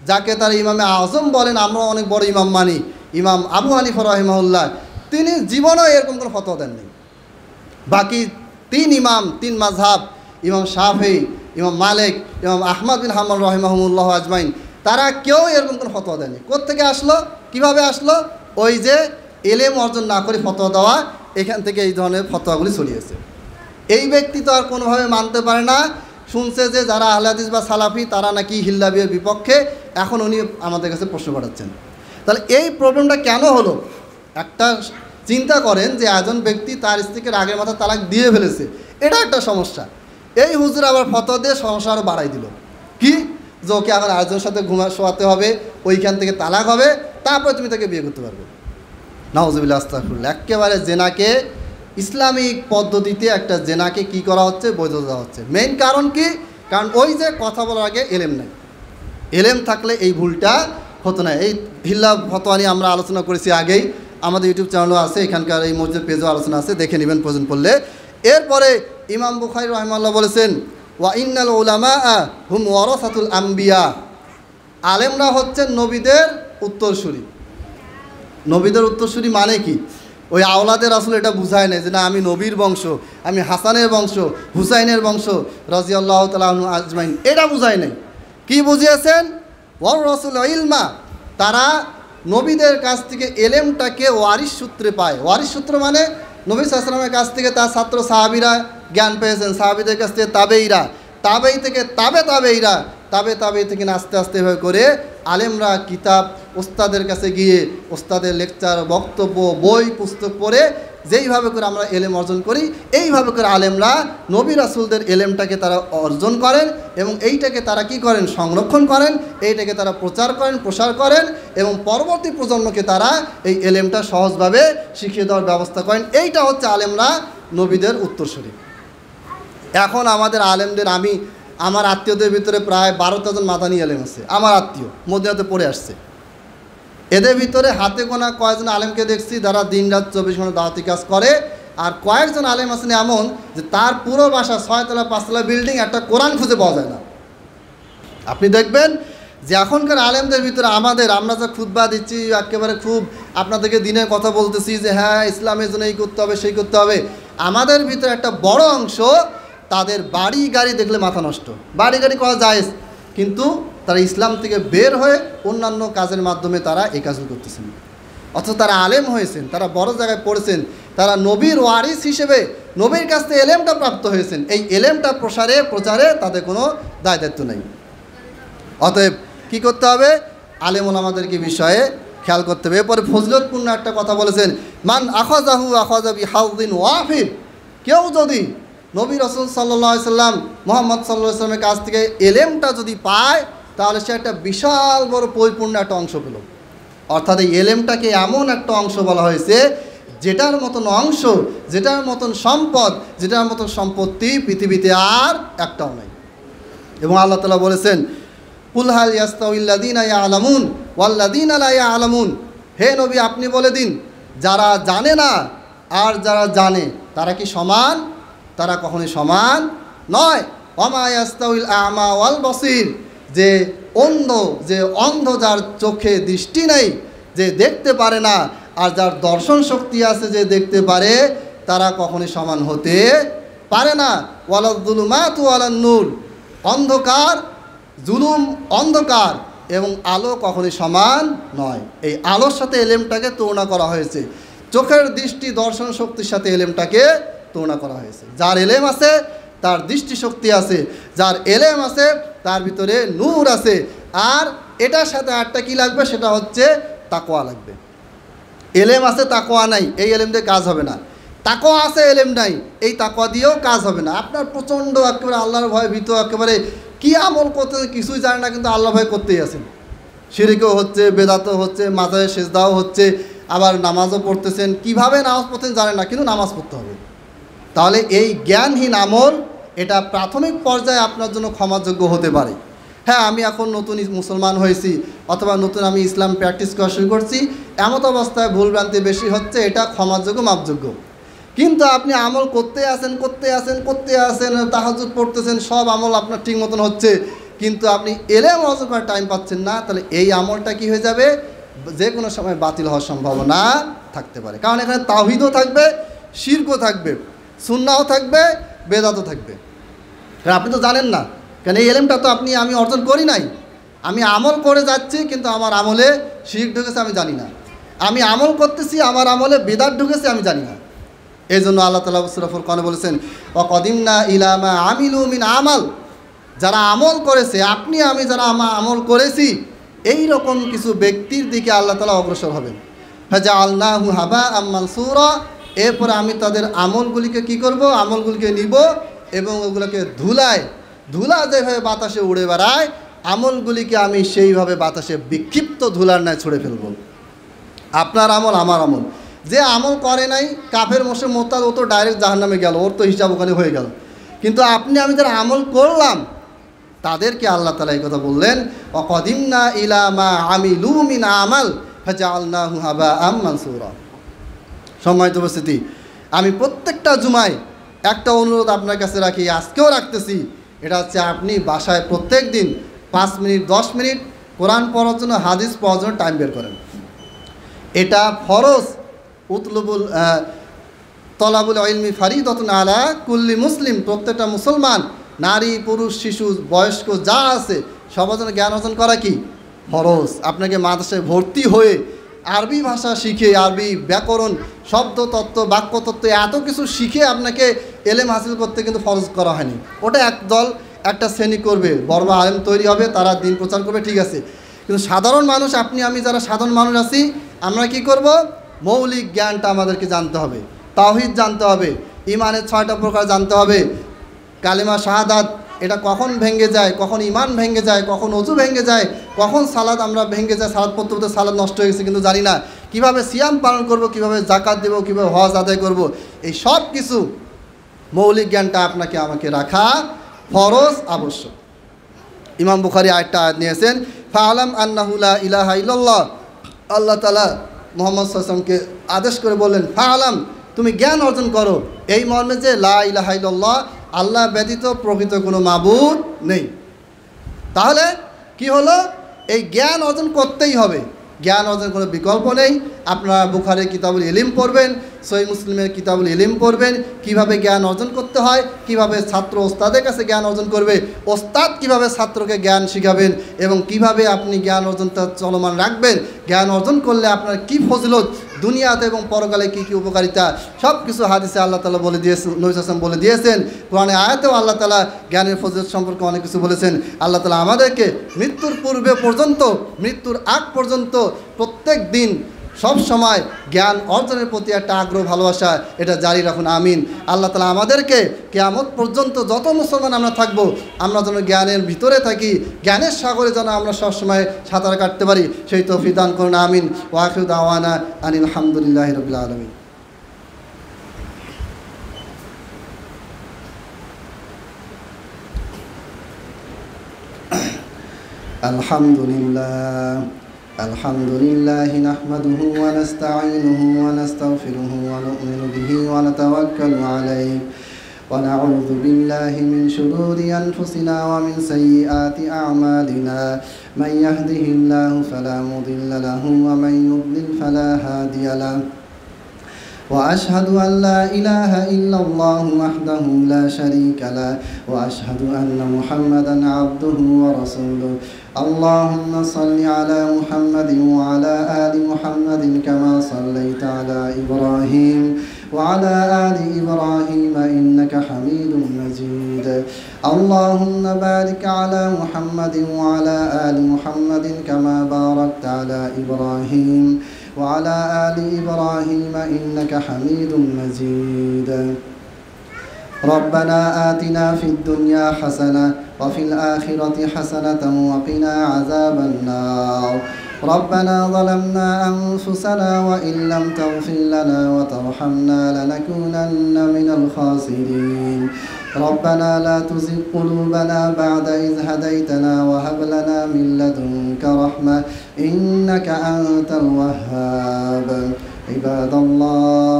যাকে তারা ইমামে আজম বলেন, আমরা অনেক বড় ইমাম মানি, ইমাম আবু হানিফা রাহিমাহুল্লাহ, তিনি জীবনেও এরকম কোনো ফতোয়া দেননি। বাকি তিন মাযহাব, ইমাম শাফি, ইমাম মালিক, ইমাম আহমদ বিন হাম্বল রাহিমাহুল্লাহ আজমাইন, তারা কেউ এরকম কোনো ফতোয়া দেয়নি। কোত্থেকে আসলো, কিভাবে আসলো? ওই যে এলেম অর্জন না করে ফতোয়া দেওয়া, এখান থেকে এই ধরনের ফতোয়াগুলি ছড়িয়েছে। এই ব্যক্তি তো আর কোনোভাবে মানতে পারে না, শুনছে যে যারা আহলে হাদিস বা সালাফি তারা নাকি হিল্লাবিয়ের বিপক্ষে, এখন উনি আমাদের কাছে প্রশ্ন পাঠাচ্ছেন। তাহলে এই প্রবলেমটা কেন হলো? একটা চিন্তা করেন যে একজন ব্যক্তি তার স্ত্রীকে রাগের মাথা তালাক দিয়ে ফেলেছে, এটা একটা সমস্যা। এই হুজুর আবার ফতোয়া দিয়ে সমস্যা আরও বাড়াই দিল, কি যে ওকে আবার আরেকজনের সাথে শোয়াতে হবে, ওইখান থেকে তালাক হবে, তারপরে তুমি তাকে বিয়ে করতে পারবে। নাউজুবিল্লাহ, আস্তাগফিরুল্লাহ। একেবারে জেনাকে ইসলামিক পদ্ধতিতে একটা জেনাকে কি করা হচ্ছে, বৈধ দেওয়া হচ্ছে। মেইন কারণ কি? কারণ ওই যে কথা বলার আগে এলেম নেই, এলেম থাকলে এই ভুলটা হতো না। এই হিল্লা ফতোয়া নিয়ে আমরা আলোচনা করেছি আগেই, আমাদের ইউটিউব চ্যানেলও আছে, এখানকার এই মসজিদ পেজও আলোচনা আছে, দেখে নেবেন প্রয়োজন পড়লে। এরপরে ইমাম বুখারী রাহিমাহুল্লাহ বলেছেন, ওয়া ইন্নাল উলামা হুম ওয়ারাসাতুল আম্বিয়া, আলেমরা হচ্ছেন নবীদের উত্তরসূরি। নবীদের উত্তরসূরি মানে কি? ওই আওলাদের আসলে এটা বুঝায় না যে না আমি নবীর বংশ, আমি হাসানের বংশ, হুসাইনের বংশ রাদিয়াল্লাহু তাআলা আনহু আজমাইন, এটা বুঝায় নাই। কি বুঝিয়েছেন? ওয়ার রাসূল ইলমা, তারা নবীদের কাছ থেকে এলেমটাকে ওয়ারিশ সূত্রে পায়। ওয়ারিশ সূত্র মানে নবী সাল্লাল্লাহু আলাইহি ওয়াসাল্লামের কাছ থেকে তার ছাত্র সাহাবীরা জ্ঞান পেয়েছেন, সাহাবীদের কাছ থেকে তাবেঈরা, তাবেঈ থেকে তাবেঈরা, তাবেঈ থেকে আস্তে আস্তে এভাবে করে আলেমরা কিতাব ওস্তাদের কাছে গিয়ে ওস্তাদের লেকচার, বক্তব্য, বই পুস্তক পড়ে যেইভাবে করে আমরা এলেম অর্জন করি, এইভাবে করে আলেমরা নবী রাসূলদের এলেমটাকে তারা অর্জন করেন এবং এইটাকে তারা কি করেন, সংরক্ষণ করেন, এইটাকে তারা প্রচার করেন, প্রসার করেন এবং পরবর্তী প্রজন্মকে তারা এই এলেমটা সহজভাবে শিখিয়ে দেওয়ার ব্যবস্থা করেন। এইটা হচ্ছে আলেমরা নবীদের উত্তরসূরি। এখন আমাদের আলেমদের, আমার আত্মীয়দের ভিতরে প্রায় 12 জন মাদানী আলেম আছে, আমার আত্মীয় মদিনাতে পড়ে আসছে। এদের ভিতরে হাতে গোনা কয়েকজন আলেমকে দেখছি যারা দিনরাত 24 ঘন্টা দাওয়াতি কাজ করে, আর কয়েকজন আলেম আছেন এমন যে তার পুরো বাসা 6 তলা 5 তলা বিল্ডিং, একটা কোরআন খুঁজে পাওয়া যায় না। আপনি দেখবেন যে এখনকার আলেমদের ভিতরে আমরা যা খুতবা দিচ্ছি, একেবারে খুব আপনাদেরকে দিনের কথা বলতেছি যে হ্যাঁ ইসলামের জন্য এই করতে হবে সেই করতে হবে, আমাদের ভিতরে একটা বড় অংশ তাদের বাড়ি গাড়ি দেখলে মাথা নষ্ট। বাড়ি গাড়ি করা যায়, কিন্তু তারা ইসলাম থেকে বের হয়ে অন্যান্য কাজের মাধ্যমে তারা এই কাজগুলো করতেছেন। অথচ তারা আলেম হয়েছেন, তারা বড় জায়গায় পড়েছেন, তারা নবীর ওয়ারিস হিসেবে নবীর কাছ থেকে এলেমটা প্রাপ্ত হয়েছেন। এই এলেমটা প্রচারে তাদের কোনো দায় দায়িত্ব নেই। অতএব কী করতে হবে? আলেম ওলামাদেরকে বিষয়ে খেয়াল করতে হবে। এরপরে ফজলতপূর্ণ একটা কথা বলেছেন, মান আখাযাহু আখাযা বিহাউযিন ওয়াফির, কেউ যদি নবী রাসূল সাল্লাল্লাহু আলাইহি সাল্লাম মুহাম্মদ সাল্লাল্লাহু আলাইহি সাল্লামের কাছ থেকে এলেমটা যদি পায়, তাহলে সে একটা বিশাল বড় পরিপূর্ণ একটা অংশ পেল। অর্থাৎ এই এলেমটাকে এমন একটা অংশ বলা হয়েছে যেটার মতন অংশ, যেটার মতন সম্পদ, যেটার মতন সম্পত্তি পৃথিবীতে আর একটাও নাই। এবং আল্লাহ তাআলা বলেছেন, কুল হাল ইয়াস্তাউইল্লাযীনা ইয়ালামুন ওয়াল্লাযীনা লা ইয়ালামুন, হে নবী আপনি বলে দিন যারা জানে না আর যারা জানে তারা কি সমান? তারা কখনোই সমান নয়। ওমা ইয়াস্তাউইল আ'মা ওয়াল বসীর, যে অন্ধ যার চোখে দৃষ্টি নেই, যে দেখতে পারে না, আর যার দর্শন শক্তি আছে যে দেখতে পারে, তারা কখনোই সমান হতে পারে না। ওয়ালায যুলুমাতু ওয়ালান নূর, অন্ধকার এবং আলো কখনোই সমান নয়। এই আলোর সাথে এলেমটাকে তুলনা করা হয়েছে, চোখের দৃষ্টি দর্শন শক্তির সাথে এলেমটাকে তুলনা করা হয়েছে। যার এলেম আছে তার দৃষ্টিশক্তি আছে, যার এলেম আছে তার ভিতরে নূর আছে, আর এটার সাথে আরটা কি লাগবে, সেটা হচ্ছে তাকওয়া লাগবে। এলেম আছে তাকওয়া নাই, এই এলেম দিয়ে কাজ হবে না। তাকওয়া আছে এলেম নাই, এই তাকওয়া দিয়েও কাজ হবে না। আপনার প্রচণ্ড একেবারে আল্লাহর ভয় ভীত, একেবারে কী আমল করতে কিছুই জানে না, কিন্তু আল্লাহ ভয় করতেই আছেন। শিরকও হচ্ছে, বেদাতও হচ্ছে, মাজারে সেজদাও হচ্ছে, আবার নামাজও পড়তেছেন। কিভাবে নামাজ পড়তেন জানেন না, কিন্তু নামাজ পড়তে হবে। তাহলে এই জ্ঞানহীন আমল, এটা প্রাথমিক পর্যায়ে আপনার জন্য ক্ষমাযোগ্য হতে পারে। হ্যাঁ, আমি এখন নতুন মুসলমান হয়েছি, অথবা নতুন আমি ইসলাম প্র্যাকটিস করা শুরু করছি, এমত অবস্থায় ভুলভ্রান্তি বেশি হচ্ছে, এটা ক্ষমাযোগ্য, মাপযোগ্য। কিন্তু আপনি আমল করতে আসেন, তাহাজ্জুদ পড়তেছেন, সব আমল আপনার ঠিক মতন হচ্ছে, কিন্তু আপনি এলেম অর্জন করার টাইম পাচ্ছেন না, তাহলে এই আমলটা কি হয়ে যাবে? যে কোনো সময় বাতিল হওয়ার সম্ভাবনা থাকতে পারে। কারণ এখানে তাওহীদও থাকবে, শিরকও থাকবে, সুন্নাহও থাকবে, বেদাতও থাকবে। কারণ আপনি তো জানেন না, কারণ এই এলেমটা তো আমি অর্জন করি নাই। আমি আমল করে যাচ্ছি, কিন্তু আমার আমলে শিরক ঢুকেছে আমি জানি না। আমি আমল করতেছি, আমার আমলে বিদআত ঢুকেছে আমি জানি না। এই জন্য আল্লাহ তাআলা সূরা ফুরকানে বলেছেন, ওয়াকাদিমনা ইলা মা আমিলু মিন আমাল, যারা আমল করেছে, আপনি আমি যারা আমল করেছি, এই রকম কিছু ব্যক্তির দিকে আল্লাহ তাআলা অগ্রসর হবেন। ফাজআলনাহু হাবাআম মানসুরা, এরপরে আমি তাদের আমলগুলিকে কি করব, আমলগুলিকে নিব এবং ওগুলোকে ধুলা যেভাবে বাতাসে উড়ে বেড়ায়, আমলগুলিকে আমি সেইভাবে বাতাসে বিক্ষিপ্ত ধুলার ন্যায় ছুঁড়ে ফেলব। আপনার আমল, আমার আমল। যে আমল করে নাই, কাফের মোরতাদ, ও তো ডাইরেক্ট জাহান্নামে গেল, ওর তো হিসাব ওখানে হয়ে গেল। কিন্তু আপনি আমি যারা আমল করলাম, তাদেরকে আল্লাহ তাআলা এই কথা বললেন, ওয়াকাদিমনা ইলা মা আমিলু মিন আমাল ফাজআলনাহু হাবাআম মানসুরা। সম্মানিত উপস্থিতি, আমি প্রত্যেকটা জুমায় একটা অনুরোধ আপনার কাছে রাখি, আজকেও রাখতেছি। এটা হচ্ছে আপনি বাসায় প্রত্যেক দিন 5 মিনিট 10 মিনিট কোরআন পড়ার জন্য, হাদিস পড়ার জন্য টাইম বের করেন। এটা ফরজ। তলাবুল ইলমি ফারিদাতুন আলা কুল্লি মুসলিম, প্রত্যেকটা মুসলমান, নারী পুরুষ শিশু বয়স্ক যা আছে, সবার জন্য জ্ঞান অর্জন করা কি ফরজ। আপনাকে মাদ্রাসায় ভর্তি হয়ে আরবি ভাষা শিখে, আরবি ব্যাকরণ, শব্দতত্ত্ব, বাক্যতত্ত্ব, এত কিছু শিখে আপনাকে এলেম হাসিল করতে কিন্তু ফরজ করা হয়নি। ওটা একদল একটা শ্রেণী করবে, বড় আলেম তৈরি হবে, তারা দিন প্রচার করবে, ঠিক আছে। কিন্তু সাধারণ মানুষ, আপনি আমি যারা সাধারণ মানুষ আছি, আমরা কি করব, মৌলিক জ্ঞানটা আমাদেরকে জানতে হবে, তাওহীদ জানতে হবে, ইমানের 6টা প্রকার জানতে হবে, কালেমা শাহাদাত এটা কখন ভেঙে যায়, কখন ইমান ভেঙে যায়, কখন ওযু ভেঙে যায়, কখন সালাত আমরা ভেঙে যায়, সালাত পড়তে পড়তে সালাত নষ্ট হয়ে গেছে কিন্তু জানি না, কিভাবে সিয়াম পালন করব, কিভাবে জাকাত দেব, কিভাবে হজ আদায় করব, এই সব কিছু মৌলিক জ্ঞানটা আপনাকে আমাকে রাখা ফরজ, আবশ্যক। ইমাম বুখারী আরেকটা আয়াত নিয়েছেন, ফাআলাম আন্নাহু লা ইলাহা ইল্লাল্লাহ। আল্লাহ তাআলা মুহাম্মদ সাল্লাল্লাহু আলাইহি ওয়াসাল্লামকে আদেশ করে বললেন, ফাআলাম, তুমি জ্ঞান অর্জন করো, এই মর্মে যে লা ইলাহা ইল্লাল্লাহ, আল্লাহ ব্যতীত প্রকৃত কোনো মাবুদ নেই। তাহলে কি হলো, এই জ্ঞান অর্জন করতেই হবে, জ্ঞান অর্জনের কোনো বিকল্প নেই। আপনারা বুখারীর কিতাবুল ইলম পড়বেন, সহিহ মুসলিমের কিতাবুল ইলম পড়বেন, কিভাবে জ্ঞান অর্জন করতে হয়, কিভাবে ছাত্র ওস্তাদের কাছে জ্ঞান অর্জন করবে, ওস্তাদ কিভাবে ছাত্রকে জ্ঞান শিখাবেন, এবং কিভাবে আপনি জ্ঞান অর্জনটা চলমান রাখবেন, জ্ঞান অর্জন করলে আপনার কি ফজিলত, দুনিয়াতে এবং পরকালে কি কি উপকারিতা, সব কিছু হাদিসে আল্লাহ তাআলা বলে দিয়েছেন, নবী সাল্লাল্লাহু আলাইহি ওয়াসাল্লাম বলে দিয়েছেন। কোরআনে আয়াতেও আল্লাহ তাআলা জ্ঞানের ফজিলত সম্পর্কে অনেক কিছু বলেছেন। আল্লাহ তাআলা আমাদেরকে মৃত্যুর পূর্বে পর্যন্ত, মৃত্যুর আগ পর্যন্ত প্রত্যেক দিন সব সময় জ্ঞান অর্জনের প্রতি একটা আগ্রহ, ভালোবাসা, এটা জারি রাখুন, আমিন। আল্লাহ তাআলা আমাদেরকে কিয়ামত পর্যন্ত যত মুসলমান আমরা থাকবো, আমরা যেন জ্ঞানের ভিতরে থাকি, জ্ঞানের সাগরে যেন আমরা সবসময় সাঁতার কাটতে পারি, সেই তৌফিক দান করুন, আমিন। ওয়া আখিরু দাওয়ানা আনিল হামদুলিল্লাহি রাব্বিল আলামিন। আলহামদুলিল্লাহ আলহামদুলিল্লাহি নাহমাদুহু ওয়া নাস্তাঈনুহু ওয়া নাস্তাগফিরুহু ওয়া নু'মিনু বিহি ওয়া নাতাওয়াক্কালু আলাইহি ওয়া নাউযু বিল্লাহি মিন শুরুরি আনফুসিনা ওয়া মিন সাইয়্যাতি আ'মালিনা মান ইয়াহদিহিল্লাহু ফালা মুদিল্লা লাহু ওয়া মান ইউদ্লিল ফালা হাদিয়া লাহু وأشهد أن لا إله إلا الله وحده لا شريك له وأشهد أن محمدا عبده ورسوله اللهم صل على محمد وعلى آل محمد كما صليت على إبراهيم وعلى آل إبراهيم إنك حميد مجيد اللهم بارك على محمد وعلى آل محمد كما باركت على إبراهيم وعلى آل إبراهيم إنك حميد مجيد ربنا آتنا في الدنيا حسنة وفي الآخرة حسنة وقنا عذاب النار ربنا ظلمنا أنفسنا وإن لم تغفر لنا وترحمنا لنكونن من الخاسرين ربنا لا تزغ قلوبنا بعد إذ هديتنا وهب لنا من لدنك رحمة إنك أنت الوهاب عباد الله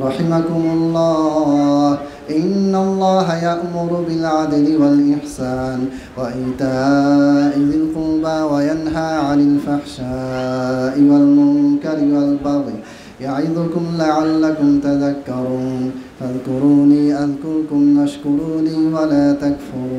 رحمكم الله إن الله يأمر بالعدل والإحسان وإيتاء ذي القربى وينهى عن الفحشاء والمنكر والبغي يعظكم لعلكم تذكرون فاذكروني أذكركم واشكروني ولا تكفرون